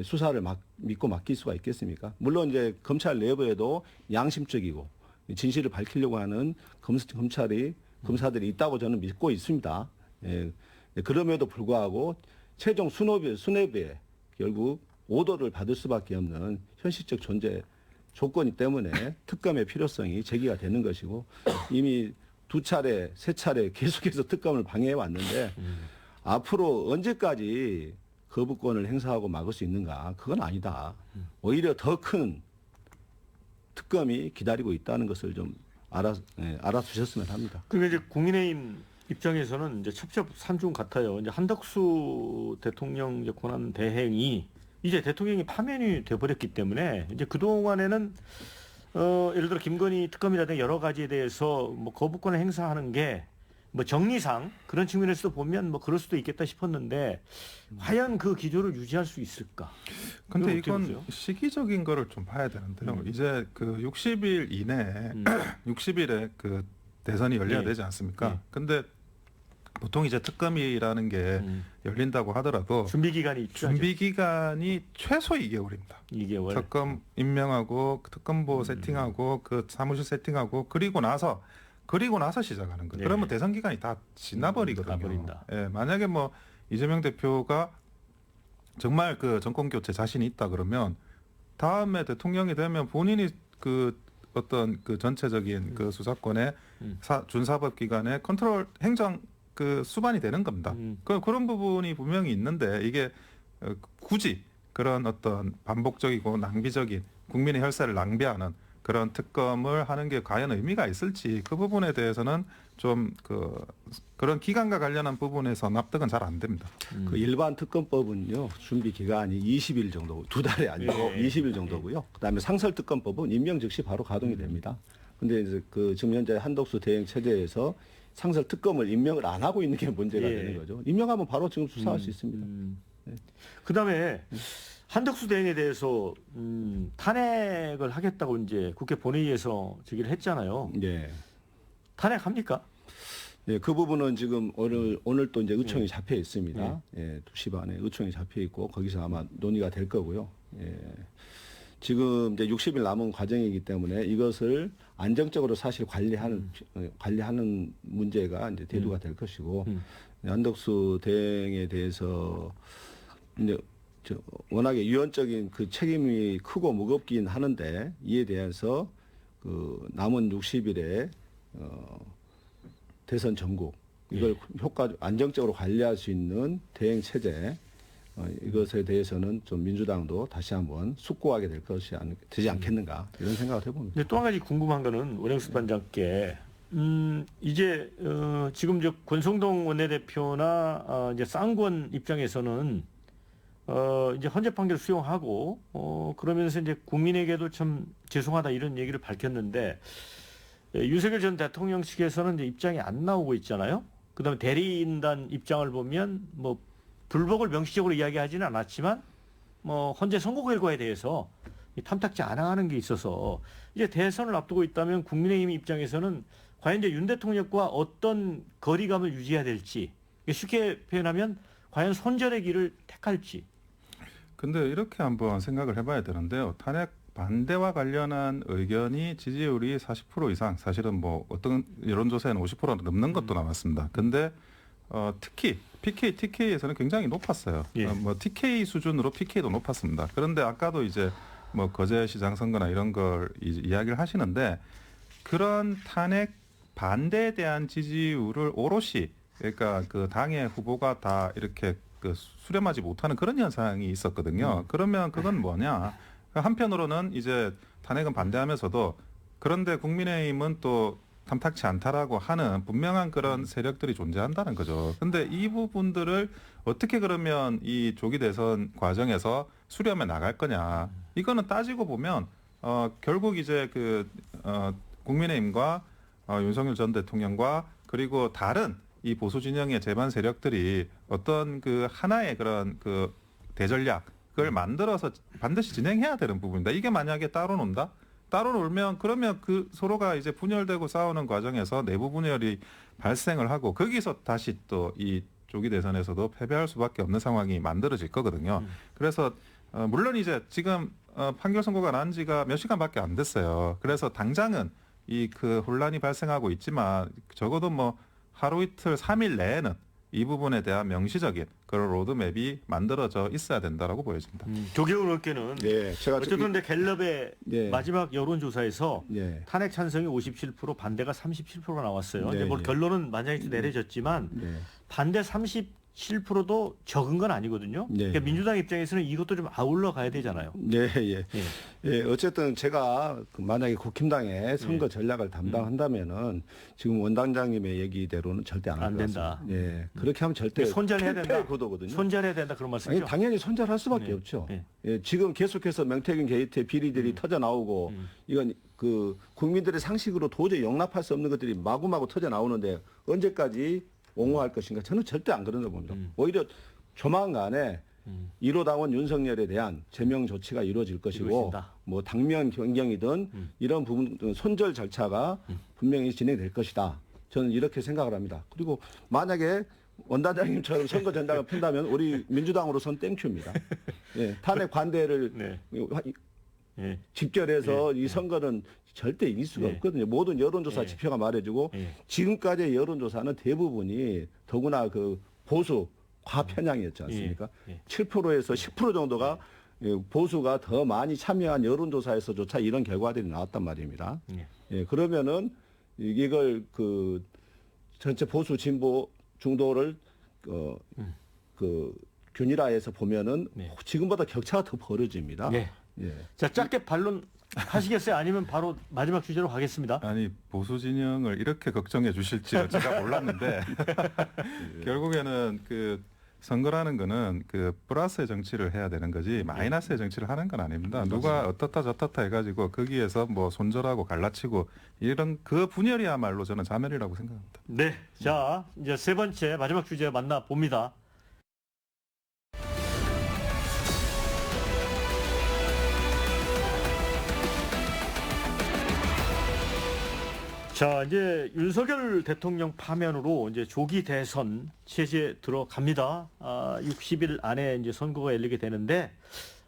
수사를 믿고 맡길 수가 있겠습니까? 물론 이제 검찰 내부에도 양심적이고 진실을 밝히려고 하는 검사들이 있다고 저는 믿고 있습니다. 그럼에도 불구하고 최종 수뇌부에 결국 오더를 받을 수밖에 없는 현실적 존재 조건이 때문에 특검의 필요성이 제기가 되는 것이고 이미 2차례, 3차례 계속해서 특검을 방해해 왔는데 앞으로 언제까지 거부권을 행사하고 막을 수 있는가? 그건 아니다. 오히려 더 큰 특검이 기다리고 있다는 것을 좀 알아주셨으면 합니다. 그러니까 이제 국민의힘 입장에서는 이제 첩첩산중 같아요. 이제 한덕수 대통령 이제 권한 대행이 이제 대통령이 파면이 돼버렸기 때문에 이제 그 동안에는 예를 들어 김건희 특검이라든가 여러 가지에 대해서 뭐 거부권을 행사하는 게 뭐 정리상 그런 측면에서도 보면 뭐 그럴 수도 있겠다 싶었는데 과연 그 기조를 유지할 수 있을까? 근데 이건 시기적인 거를 좀 봐야 되는데요. 이제 그 60일 이내에 60일에 그 대선이 열려야 되지 않습니까? 근데 보통 이제 특검이라는 게 열린다고 하더라도 준비 기간이 준비 기간이 최소 2개월입니다. 2개월. 특검 임명하고 특검보 세팅하고 그 사무실 세팅하고 그리고 나서 시작하는 거예요. 네. 그러면 대선 기간이 다 지나버리거든요. 가버린다. 예, 만약에 뭐 이재명 대표가 정말 그 정권 교체 자신이 있다 그러면 다음에 대통령이 되면 본인이 그 어떤 그 전체적인 그 수사권의 준사법 기관의 컨트롤 행정 그 수반이 되는 겁니다. 그런 부분이 분명히 있는데 이게 굳이 그런 어떤 반복적이고 낭비적인 국민의 혈세를 낭비하는 그런 특검을 하는 게 과연 의미가 있을지 그 부분에 대해서는 좀 그런 기간과 관련한 부분에서 납득은 잘 안 됩니다. 그 일반 특검법은요 준비 기간이 20일 정도, 2달이 아니고 예. 20일 정도고요. 그다음에 상설 특검법은 임명 즉시 바로 가동이 됩니다. 근데 이제 그 지금 현재 한덕수 대행 체제에서 상설 특검을 임명을 안 하고 있는 게 문제가 예. 되는 거죠. 임명하면 바로 지금 수사할 수 있습니다. 그다음에 한덕수 대행에 대해서 탄핵을 하겠다고 이제 국회 본회의에서 제기를 했잖아요. 예. 탄핵합니까? 예, 그 부분은 지금 오늘 또 이제 의총이 잡혀 있습니다. 예, 2시 반에 의총이 잡혀 있고 거기서 아마 논의가 될 거고요. 예. 지금 이제 60일 남은 과정이기 때문에 이것을 안정적으로 사실 관리하는 문제가 이제 대두가 될 것이고 한덕수 대행에 대해서 이제 워낙에 유언적인 그 책임이 크고 무겁긴 하는데 이에 대해서 그 남은 60일에 대선 전국 이걸 안정적으로 관리할 수 있는 대행 체제 이것에 대해서는 좀 민주당도 다시 한번 숙고하게 되지 않겠는가 이런 생각을 해봅니다. 근데 또 한 가지 궁금한 거는 원영수 반장께 이제 지금 저 권성동 원내대표나 이제 쌍권 입장에서는 이제 헌재 판결 수용하고 그러면서 이제 국민에게도 참 죄송하다 이런 얘기를 밝혔는데 윤석열 전 대통령 측에서는 이제 입장이 안 나오고 있잖아요. 그다음에 대리인단 입장을 보면 뭐 불복을 명시적으로 이야기하지는 않았지만 뭐 헌재 선고 결과에 대해서 탐탁지 않아 하는 게 있어서 이제 대선을 앞두고 있다면 국민의힘 입장에서는 과연 이제 윤 대통령과 어떤 거리감을 유지해야 될지 쉽게 표현하면 과연 손절의 길을 택할지. 근데 이렇게 한번 생각을 해봐야 되는데요. 탄핵 반대와 관련한 의견이 지지율이 40% 이상, 사실은 뭐 어떤 여론조사에는 50%는 넘는 것도 나왔습니다. 근데 특히 PK, TK에서는 굉장히 높았어요. 예. 뭐 TK 수준으로 PK도 높았습니다. 그런데 아까도 이제 뭐 거제시장 선거나 이런 걸 이야기를 하시는데 그런 탄핵 반대에 대한 지지율을 오롯이 그러니까 그 당의 후보가 다 이렇게 그 수렴하지 못하는 그런 현상이 있었거든요. 그러면 그건 뭐냐? 한편으로는 이제 탄핵은 반대하면서도 그런데 국민의힘은 또 탐탁치 않다라고 하는 분명한 그런 세력들이 존재한다는 거죠. 근데 이 부분들을 어떻게 그러면 이 조기 대선 과정에서 수렴해 나갈 거냐? 이거는 따지고 보면 결국 이제 국민의힘과 윤석열 전 대통령과 그리고 다른 이 보수 진영의 제반 세력들이 어떤 그 하나의 그런 그 대전략을 만들어서 반드시 진행해야 되는 부분입니다. 이게 만약에 따로 논다? 따로 놀면 그러면 그 서로가 이제 분열되고 싸우는 과정에서 내부 분열이 발생을 하고 거기서 다시 또 이 조기 대선에서도 패배할 수밖에 없는 상황이 만들어질 거거든요. 그래서 물론 이제 지금 판결 선고가 난 지가 몇 시간밖에 안 됐어요. 그래서 당장은 이 그 혼란이 발생하고 있지만 적어도 뭐 하루 이틀 3일 내에는 이 부분에 대한 명시적인 그런 로드맵이 만들어져 있어야 된다라고 보여집니다. 조경훈 의원께는 제가 어쨌든 근데 갤럽의 예. 마지막 여론조사에서 예. 탄핵 찬성이 57% 반대가 37%가 나왔어요. 네, 이제 뭐 예. 결론은 만장일치 내려졌지만 반대 37%도 적은 건 아니거든요. 네. 그러니까 민주당 입장에서는 이것도 좀 아울러 가야 되잖아요. 네, 예. 예, 어쨌든 제가 만약에 국힘당의 선거 전략을 담당한다면은 지금 원당장님의 얘기대로는 절대 안 할 안 것 된다. 같습니다. 예, 그렇게 하면 절대 손절해야 된다. 패의 구도거든요. 손절해야 된다 그런 말씀이죠. 아니, 당연히 손절할 수밖에 네. 없죠. 네. 예, 지금 계속해서 명태균 게이트의 비리들이 터져 나오고 이건 그 국민들의 상식으로 도저히 용납할 수 없는 것들이 마구마구 터져 나오는데 언제까지 옹호할 것인가? 저는 절대 안 그런다고 봅니다. 오히려 조만간에 1호 당원 윤석열에 대한 제명 조치가 이루어질 것이고 이루어진다. 뭐 당면 변경이든 이런 부분 손절 절차가 분명히 진행될 것이다. 저는 이렇게 생각을 합니다. 그리고 만약에 원단장님처럼 선거 전당을 핀다면 우리 민주당으로선 땡큐입니다. 예, 탄핵 관대를 네. 예. 집결해서 예. 이 선거는 절대 이길 수가 예. 없거든요. 모든 여론조사 예. 지표가 말해주고 예. 지금까지의 여론조사는 대부분이 더구나 그 보수 과편향이었지 않습니까? 예. 7%에서 10% 정도가 보수가 더 많이 참여한 여론조사에서조차 이런 결과들이 나왔단 말입니다. 예. 예, 그러면은 이걸 그 전체 보수 진보 중도를 그 균일화해서 보면은 네. 지금보다 격차가 더 벌어집니다. 예. 예. 자, 짧게 반론 하시겠어요? 아니면 바로 마지막 주제로 가겠습니다. 아니 보수 진영을 이렇게 걱정해 주실지는 제가 몰랐는데 결국에는 그 선거라는 거는 그 플러스의 정치를 해야 되는 거지 마이너스의 정치를 하는 건 아닙니다. 누가 어떻다 저떻다 해가지고 거기에서 뭐 손절하고 갈라치고 이런 그 분열이야말로 저는 자멸이라고 생각합니다. 네. 자, 이제 세 번째 마지막 주제 만나 봅니다. 자, 이제 윤석열 대통령 파면으로 이제 조기 대선 체제에 들어갑니다. 60일 안에 이제 선거가 열리게 되는데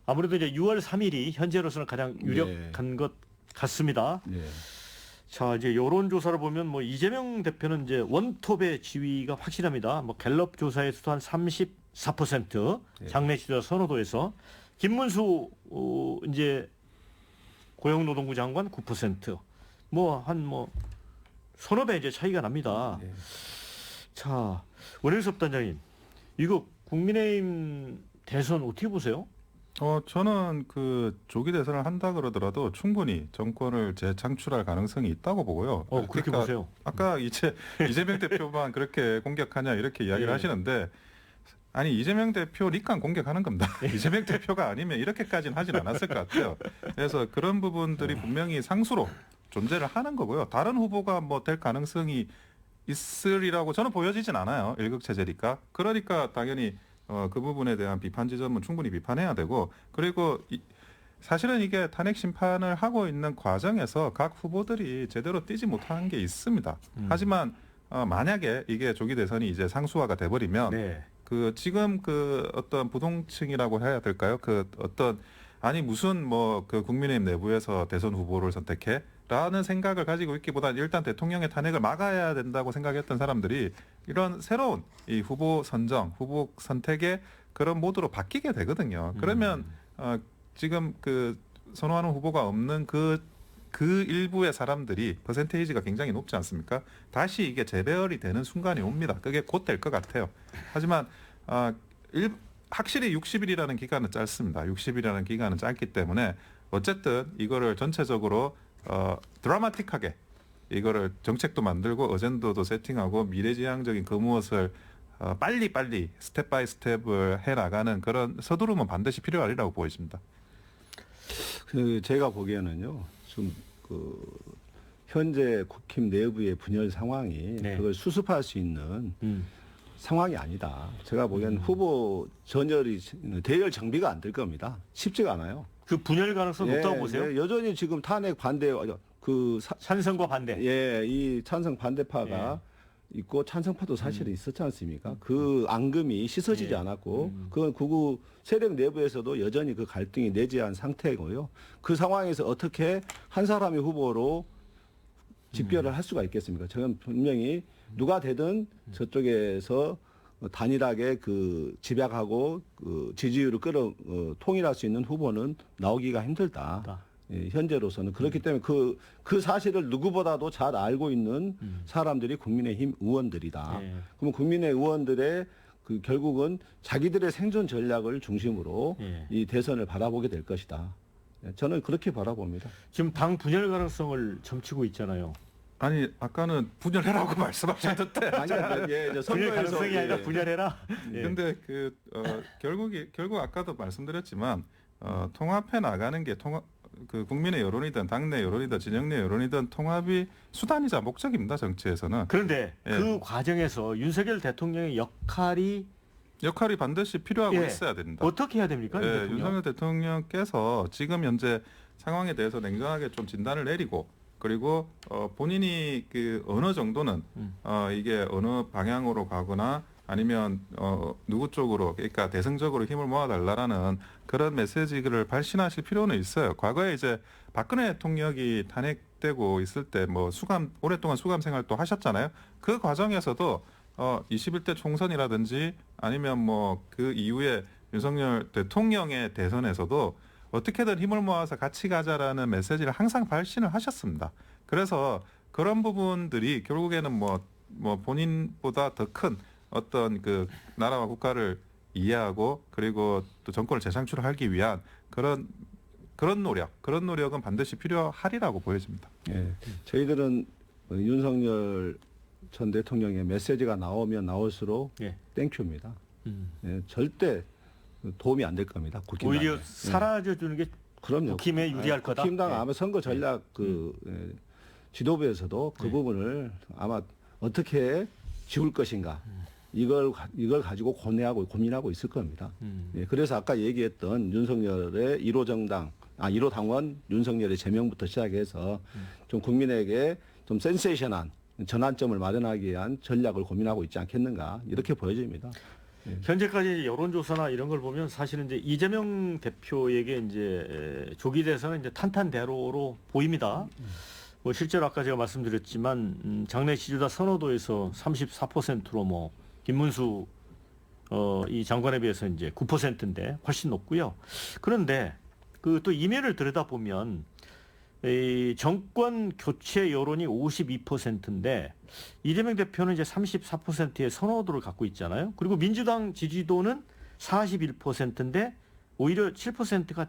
아무래도 이제 6월 3일이 현재로서는 가장 유력한 것 같습니다. 네. 자, 이제 여론조사를 보면 뭐 이재명 대표는 이제 원톱의 지위가 확실합니다. 뭐 갤럽 조사에서도 한 34% 장내 지지자 선호도에서 김문수 이제 고용노동부 장관 9% 뭐 한 뭐 서너 배 이제 차이가 납니다. 네. 자, 원영섭 단장님, 이거 국민의힘 대선 어떻게 보세요? 저는 그 조기 대선을 한다 그러더라도 충분히 정권을 재창출할 가능성이 있다고 보고요. 그렇게 보세요. 아까 이재명 대표만 그렇게 공격하냐 이렇게 이야기를 예. 하시는데 아니 이재명 대표 니깐 공격하는 겁니다. 이재명 대표가 아니면 이렇게까지는 하진 않았을 것 같아요. 그래서 그런 부분들이 분명히 상수로 존재를 하는 거고요. 다른 후보가 뭐 될 가능성이 있으리라고 저는 보여지진 않아요. 일극체제니까. 그러니까 당연히 그 부분에 대한 비판 지점은 충분히 비판해야 되고 그리고 사실은 이게 탄핵 심판을 하고 있는 과정에서 각 후보들이 제대로 뛰지 못한 게 있습니다. 하지만 만약에 이게 조기 대선이 이제 상수화가 돼버리면 네. 그 지금 그 어떤 부동층이라고 해야 될까요? 그 어떤 아니 무슨 뭐 그 국민의힘 내부에서 대선 후보를 선택해? 라는 생각을 가지고 있기보다는 일단 대통령의 탄핵을 막아야 된다고 생각했던 사람들이 이런 새로운 이 후보 선정, 후보 선택의 그런 모드로 바뀌게 되거든요. 그러면 지금 그 선호하는 후보가 없는 그 일부의 사람들이 퍼센테이지가 굉장히 높지 않습니까? 다시 이게 재배열이 되는 순간이 옵니다. 그게 곧 될 것 같아요. 하지만 확실히 60일이라는 기간은 짧습니다. 60일이라는 기간은 짧기 때문에 어쨌든 이거를 전체적으로 드라마틱하게 이거를 정책도 만들고 어젠더도 세팅하고 미래지향적인 그 무엇을 빨리 스텝 바이 스텝을 해나가는 그런 서두름은 반드시 필요하리라고 보여집니다. 제가 보기에는요. 지금 그 현재 국힘 내부의 분열 상황이 네. 그걸 수습할 수 있는 상황이 아니다. 제가 보기에는 후보 전열이 대열 정비가 안 될 겁니다. 쉽지가 않아요. 그 분열 가능성 높다고 보세요? 예, 여전히 지금 탄핵 반대 찬성과 반대. 이 찬성 반대파가 있고 찬성파도 사실은 있었지 않습니까? 그 앙금이 씻어지지 않았고 그건 구구 세력 내부에서도 여전히 그 갈등이 내재한 상태고요. 그 상황에서 어떻게 한 사람이 후보로 집결을 할 수가 있겠습니까? 저는 분명히 누가 되든 저쪽에서 단일하게 그 집약하고 그 지지율을 통일할 수 있는 후보는 나오기가 힘들다. 예, 현재로서는 그렇기 때문에 그 사실을 누구보다도 잘 알고 있는 사람들이 국민의힘 의원들이다. 예. 그러면 국민의 의원들의 그 결국은 자기들의 생존 전략을 중심으로 이 대선을 바라보게 될 것이다. 예, 저는 그렇게 바라봅니다. 지금 당 분열 가능성을 점치고 있잖아요. 아니 아까는 분열해라고 말씀하셨는데 분열 가능성이 아니라 분열해라. 근데 결국 아까도 말씀드렸지만 통합해 나가는 게 그 국민의 여론이든 당내 여론이든 진영 내 여론이든 통합이 수단이자 목적입니다. 정치에서는. 그런데 그 과정에서 윤석열 대통령의 역할이 반드시 필요하고 있어야 됩니다. 어떻게 해야 됩니까? 윤석열 대통령께서 지금 현재 상황에 대해서 냉정하게 좀 진단을 내리고 그리고 본인이 그 어느 정도는 이게 어느 방향으로 가거나 아니면 누구 쪽으로 그러니까 대승적으로 힘을 모아달라라는 그런 메시지를 발신하실 필요는 있어요. 과거에 이제 박근혜 대통령이 탄핵되고 있을 때 뭐 오랫동안 수감 생활도 하셨잖아요. 그 과정에서도 21대 총선이라든지 아니면 뭐 그 이후에 윤석열 대통령의 대선에서도 어떻게든 힘을 모아서 같이 가자라는 메시지를 항상 발신을 하셨습니다. 그래서 그런 부분들이 결국에는 뭐 본인보다 더 큰 어떤 그 나라와 국가를 이해하고 그리고 또 정권을 재창출하기 위한 그런 노력은 반드시 필요하리라고 보여집니다. 예, 저희들은 윤석열 전 대통령의 메시지가 나오면 나올수록 예. 땡큐입니다. 예, 절대 도움이 안 될 겁니다. 국힘당에. 오히려 사라져주는 게 그럼요. 국힘에 유리할 거다. 국힘당 예. 아마 선거 전략 지도부에서도 그 부분을 아마 어떻게 지울 것인가 이걸 가지고 고민하고 있을 겁니다. 예, 그래서 아까 얘기했던 윤석열의 1호 정당, 1호 당원 윤석열의 제명부터 시작해서 좀 국민에게 좀 센세이션한 전환점을 마련하기 위한 전략을 고민하고 있지 않겠는가 이렇게 보여집니다. 현재까지 여론조사나 이런 걸 보면 사실은 이제 이재명 대표에게 이제 조기 대선은 이제 탄탄대로로 보입니다. 뭐 실제로 아까 제가 말씀드렸지만 장내 지지자 선호도에서 34%로 뭐 김문수 이 장관에 비해서 이제 9%인데 훨씬 높고요. 그런데 그 또 이면을 들여다보면 이 정권 교체 여론이 52%인데 이재명 대표는 이제 34%의 선호도를 갖고 있잖아요. 그리고 민주당 지지도는 41%인데 오히려 7%가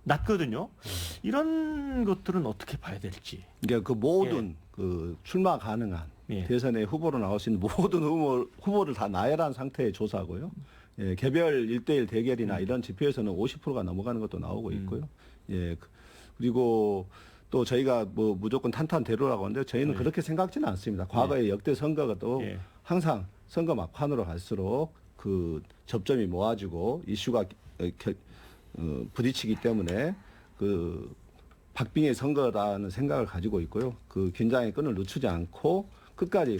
낮거든요. 이런 것들은 어떻게 봐야 될지. 그러니까 그 모든 그 출마 가능한 대선에 후보로 나올 수 있는 모든 후보를 다 나열한 상태의 조사고요. 예, 개별 1대1 대결이나 이런 지표에서는 50%가 넘어가는 것도 나오고 있고요. 예, 그리고 또 저희가 뭐 무조건 탄탄대로라고 하는데 저희는 그렇게 생각지는 않습니다. 과거의 역대 선거가 또 항상 선거 막판으로 갈수록 그 접점이 모아지고 이슈가 부딪히기 때문에 그 박빙의 선거라는 생각을 가지고 있고요. 그 긴장의 끈을 늦추지 않고 끝까지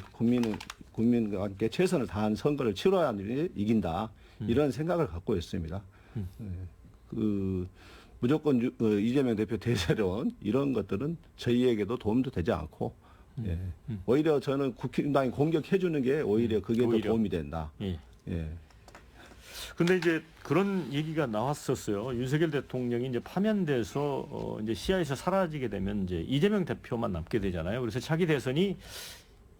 국민과 함께 최선을 다한 선거를 치러야만이 이긴다. 이런 생각을 갖고 있습니다. 그 무조건 이재명 대표 대세론 이런 것들은 저희에게도 도움도 되지 않고 오히려 저는 국힘당이 공격해 주는 게 오히려 그게 더 도움이 된다. 근데 이제 그런 얘기가 나왔었어요. 윤석열 대통령이 이제 파면돼서 이제 시야에서 사라지게 되면 이제 이재명 대표만 남게 되잖아요. 그래서 차기 대선이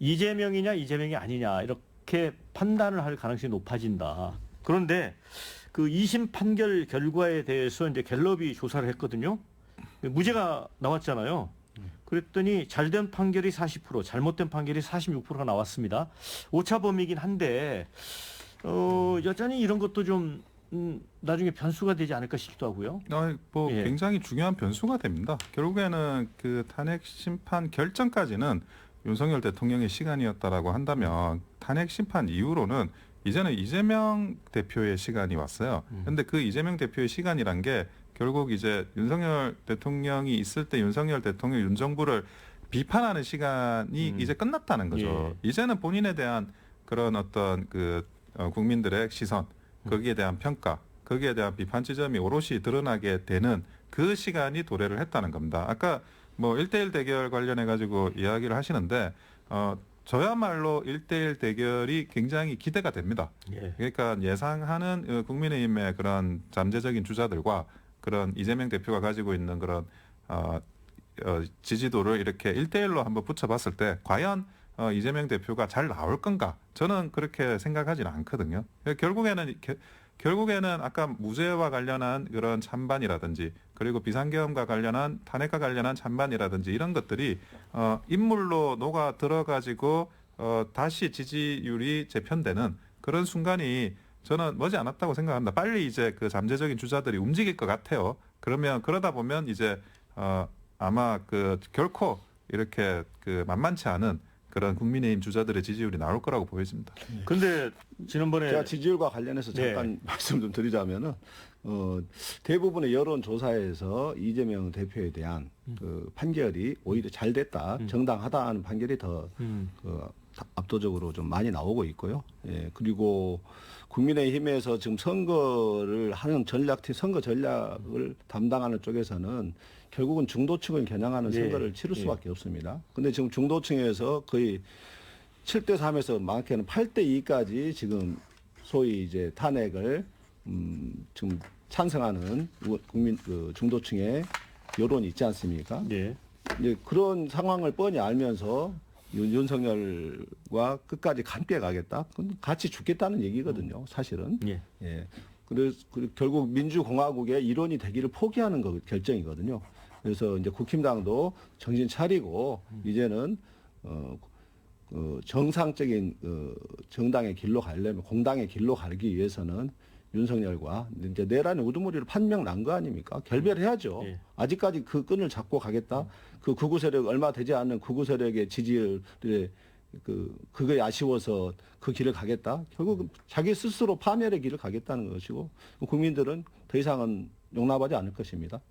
이재명이냐 이재명이 아니냐 이렇게 판단을 할 가능성이 높아진다. 그런데 그 2심 판결 결과에 대해서 이제 갤럽이 조사를 했거든요. 무죄가 나왔잖아요. 그랬더니 잘된 판결이 40%, 잘못된 판결이 46%가 나왔습니다. 오차 범위이긴 한데 여전히 이런 것도 좀 나중에 변수가 되지 않을까 싶기도 하고요. 굉장히 중요한 변수가 됩니다. 결국에는 그 탄핵 심판 결정까지는 윤석열 대통령의 시간이었다라고 한다면 탄핵 심판 이후로는 이제는 이재명 대표의 시간이 왔어요. 그런데 그 이재명 대표의 시간이란 게 결국 이제 윤석열 대통령이 있을 때 윤석열 대통령, 윤정부를 비판하는 시간이 이제 끝났다는 거죠. 이제는 본인에 대한 그런 어떤 그 국민들의 시선, 거기에 대한 평가, 거기에 대한 비판 지점이 오롯이 드러나게 되는 그 시간이 도래를 했다는 겁니다. 아까 뭐 1대1 대결 관련해 가지고 이야기를 하시는데 저야말로 1대1 대결이 굉장히 기대가 됩니다. 그러니까 예상하는 국민의힘의 그런 잠재적인 주자들과 그런 이재명 대표가 가지고 있는 그런 지지도를 이렇게 1대1로 한번 붙여봤을 때 과연 이재명 대표가 잘 나올 건가? 저는 그렇게 생각하지는 않거든요. 결국에는 아까 무죄와 관련한 그런 찬반이라든지 그리고 비상계엄과 관련한 탄핵과 관련한 찬반이라든지 이런 것들이 인물로 녹아 들어가지고 다시 지지율이 재편되는 그런 순간이 저는 머지않았다고 생각합니다. 빨리 이제 그 잠재적인 주자들이 움직일 것 같아요. 그러다 보면 이제 아마 그 결코 이렇게 그 만만치 않은 그런 국민의힘 주자들의 지지율이 나올 거라고 보여집니다. 근데 지난번에 제가 지지율과 관련해서 잠깐 말씀 좀 드리자면은 대부분의 여론 조사에서 이재명 대표에 대한 그 판결이 오히려 잘 됐다, 정당하다 하는 판결이 더 압도적으로 좀 많이 나오고 있고요. 예, 그리고 국민의힘에서 지금 선거를 하는 선거 전략을 담당하는 쪽에서는 결국은 중도층을 겨냥하는 예, 선거를 치를 수밖에 없습니다. 근데 지금 중도층에서 거의 7대3에서 많게는 8대2까지 지금 소위 이제 탄핵을 지금 찬성하는 국민 중도층의 여론이 있지 않습니까? 예. 이제 그런 상황을 뻔히 알면서 윤석열과 끝까지 함께 가겠다. 그건 같이 죽겠다는 얘기거든요. 사실은. 예. 예. 그래서 결국 민주공화국의 일원이 되기를 포기하는 결정이거든요. 그래서 이제 국힘당도 정신 차리고 이제는 정상적인 정당의 길로 가려면 공당의 길로 가기 위해서는 윤석열과 이제 내란의 우두머리를 판명 난 거 아닙니까? 결별해야죠. 예. 아직까지 그 끈을 잡고 가겠다. 그 극우 세력 얼마 되지 않는 극우 세력의 지지율에 그거에 아쉬워서 그 길을 가겠다. 결국 자기 스스로 파멸의 길을 가겠다는 것이고 국민들은 더 이상은 용납하지 않을 것입니다.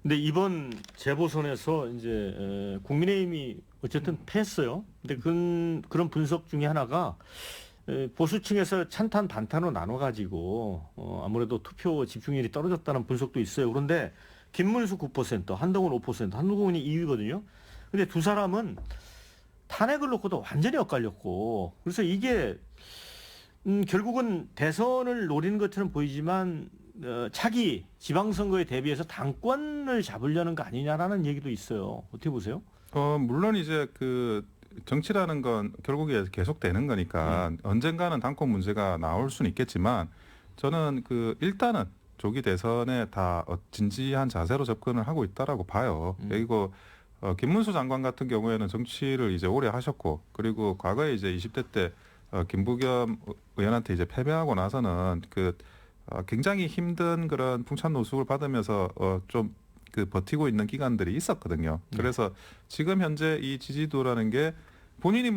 근데 이번 재보선에서 이제 국민의힘이 어쨌든 패했어요. 근데 그런 분석 중에 하나가 보수층에서 찬탄 반탄으로 나눠가지고 아무래도 투표 집중률이 떨어졌다는 분석도 있어요. 그런데 김문수 9%, 한동훈 5%, 한동훈이 2위거든요. 근데 두 사람은 탄핵을 놓고도 완전히 엇갈렸고, 그래서 이게 결국은 대선을 노리는 것처럼 보이지만 차기 지방선거에 대비해서 당권을 잡으려는 거 아니냐라는 얘기도 있어요. 어떻게 보세요? 물론 이제 그 정치라는 건 결국에 계속되는 거니까 언젠가는 당권 문제가 나올 수는 있겠지만 저는 일단은 조기 대선에 다 진지한 자세로 접근을 하고 있다라고 봐요. 그리고 김문수 장관 같은 경우에는 정치를 이제 오래 하셨고, 그리고 과거에 이제 20대 때 김부겸 의원한테 이제 패배하고 나서는 굉장히 힘든 그런 풍찬노숙을 받으면서 좀 버티고 있는 기간들이 있었거든요. 그래서 지금 현재 이 지지도라는 게 본인이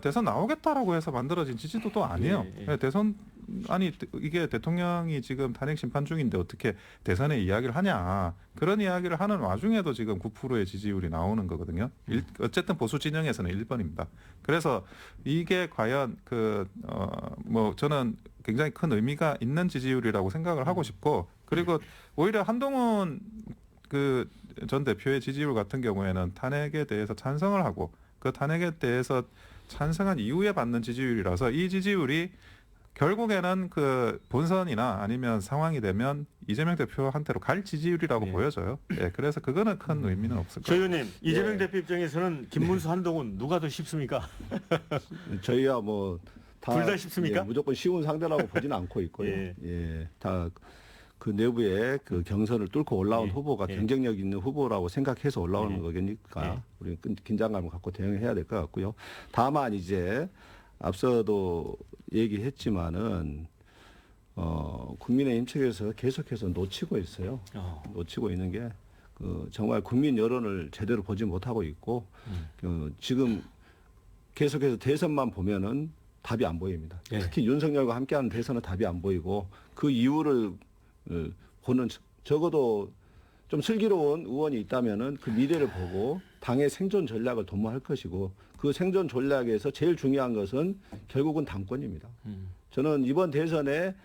대선 나오겠다라고 해서 만들어진 지지도도 아니에요. 예. 대선 이게 대통령이 지금 탄핵 심판 중인데 어떻게 대선에 이야기를 하냐, 그런 이야기를 하는 와중에도 지금 9%의 지지율이 나오는 거거든요. 어쨌든 보수 진영에서는 1번입니다. 그래서 이게 과연 저는 굉장히 큰 의미가 있는 지지율이라고 생각을 하고 싶고, 그리고 오히려 한동훈 전 대표의 지지율 같은 경우에는 탄핵에 대해서 찬성을 하고 그 탄핵에 대해서 찬성한 이후에 받는 지지율이라서 이 지지율이 결국에는 본선이나 아니면 상황이 되면 이재명 대표한테로 갈 지지율이라고 보여져요. 예, 그래서 그거는 큰 의미는 없을 조 거예요. 의원님, 이재명 대표 입장에서는 김문수, 한동훈 누가 더 쉽습니까? 저희야 둘 다 쉽습니까? 무조건 쉬운 상대라고 보지는 않고 있고요. 다 그 내부에 경선을 뚫고 올라온 후보가 경쟁력 있는 후보라고 생각해서 올라오는 거니까 우리는 긴장감을 갖고 대응해야 될 것 같고요. 다만 이제 앞서도 얘기했지만은 국민의힘 측에서 계속해서 놓치고 있어요. 놓치고 있는 게 정말 국민 여론을 제대로 보지 못하고 있고 지금 계속해서 대선만 보면은 답이 안 보입니다. 특히 윤석열과 함께하는 대선은 답이 안 보이고 그 이유를 보는, 적어도 좀 슬기로운 의원이 있다면은 그 미래를 보고 당의 생존 전략을 도모할 것이고, 그 생존 전략에서 제일 중요한 것은 결국은 당권입니다. 저는 이번 대선에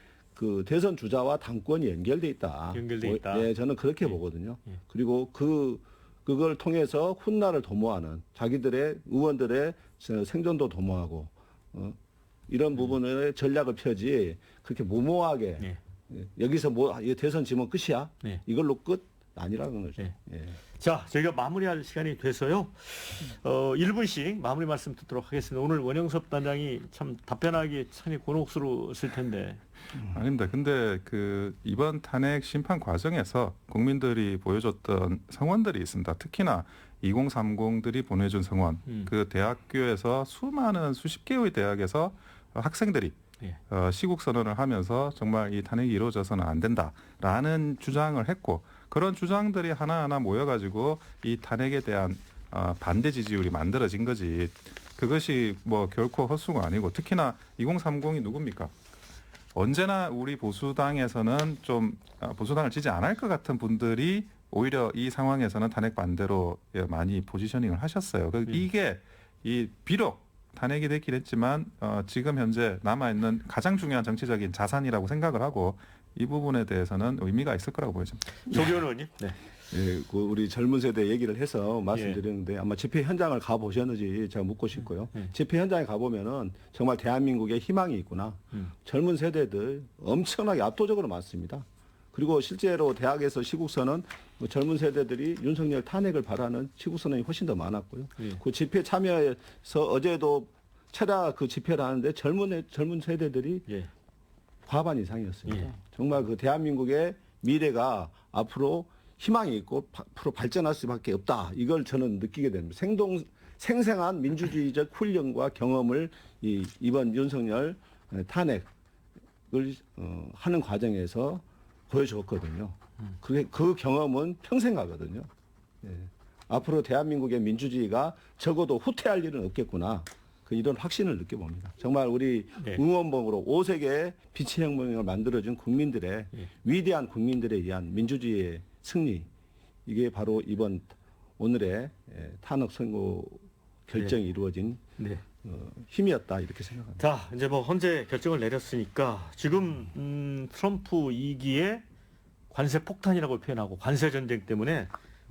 대선 주자와 당권이 연결돼 있다. 연결돼 있다. 네, 저는 그렇게 보거든요. 그리고 그걸 통해서 훗날을 도모하는 자기들의 의원들의 생존도 도모하고 이런 부분의 전략을 펴지 그렇게 무모하게 여기서 대선 지면 끝이야. 이걸로 끝 아니라는 거죠. 자, 저희가 마무리할 시간이 돼서요. 1분씩 마무리 말씀 듣도록 하겠습니다. 오늘 원영섭 단장이 참 답변하기 참이 곤혹스러웠을 텐데. 아닙니다. 근데 이번 탄핵 심판 과정에서 국민들이 보여줬던 성원들이 있습니다. 특히나 2030들이 보내준 성원. 그 대학교에서 수십 개의 대학에서 학생들이 시국 선언을 하면서 정말 이 탄핵이 이루어져서는 안 된다라는 주장을 했고, 그런 주장들이 하나하나 모여가지고 이 탄핵에 대한 반대 지지율이 만들어진 거지. 그것이 뭐 결코 헛수가 아니고 특히나 2030이 누굽니까? 언제나 우리 보수당에서는 좀 보수당을 지지 않을 것 같은 분들이 오히려 이 상황에서는 탄핵 반대로 많이 포지셔닝을 하셨어요. 이게 비록 탄핵이 됐긴 했지만 지금 현재 남아있는 가장 중요한 정치적인 자산이라고 생각을 하고 이 부분에 대해서는 의미가 있을 거라고 보여집니다. 조기현 의원님. 네. 예, 그 우리 젊은 세대 얘기를 해서 말씀드렸는데 아마 집회 현장을 가 보셨는지 제가 묻고 싶고요. 집회 현장에 가 보면은 정말 대한민국에 희망이 있구나. 젊은 세대들 엄청나게 압도적으로 많습니다. 그리고 실제로 대학에서 시국선언 뭐 젊은 세대들이 윤석열 탄핵을 바라는 시국선언이 훨씬 더 많았고요. 그 집회 참여해서 어제도 철야 그 집회를 하는데 젊은 세대들이 과반 이상이었습니다. 정말 그 대한민국의 미래가 앞으로 희망이 있고 앞으로 발전할 수밖에 없다. 이걸 저는 느끼게 됩니다. 생생한 민주주의적 훈련과 경험을 이번 윤석열 탄핵을 하는 과정에서 보여줬거든요. 그 경험은 평생 가거든요. 예. 앞으로 대한민국의 민주주의가 적어도 후퇴할 일은 없겠구나. 이런 확신을 느껴봅니다. 정말 우리 응원봉으로 5세계의 빛의 혁명을 만들어준 국민들의 위대한 국민들에 의한 민주주의의 승리, 이게 바로 이번 오늘의 탄핵 선고 결정이 이루어진 힘이었다 이렇게 생각합니다. 자, 이제 뭐 헌재 결정을 내렸으니까 지금 트럼프 2기의 관세 폭탄이라고 표현하고 관세 전쟁 때문에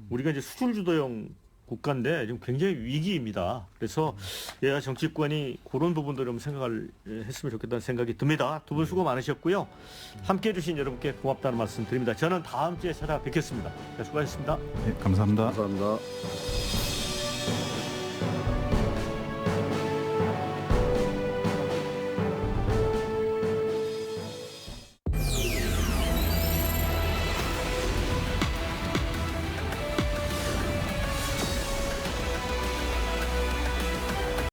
우리가 이제 수출 주도형 국가인데 지금 굉장히 위기입니다. 그래서 여야 정치권이 그런 부분들을 좀 생각을 했으면 좋겠다는 생각이 듭니다. 두 분 수고 많으셨고요. 함께해 주신 여러분께 고맙다는 말씀 드립니다. 저는 다음 주에 찾아뵙겠습니다. 수고하셨습니다. 네, 감사합니다. 감사합니다.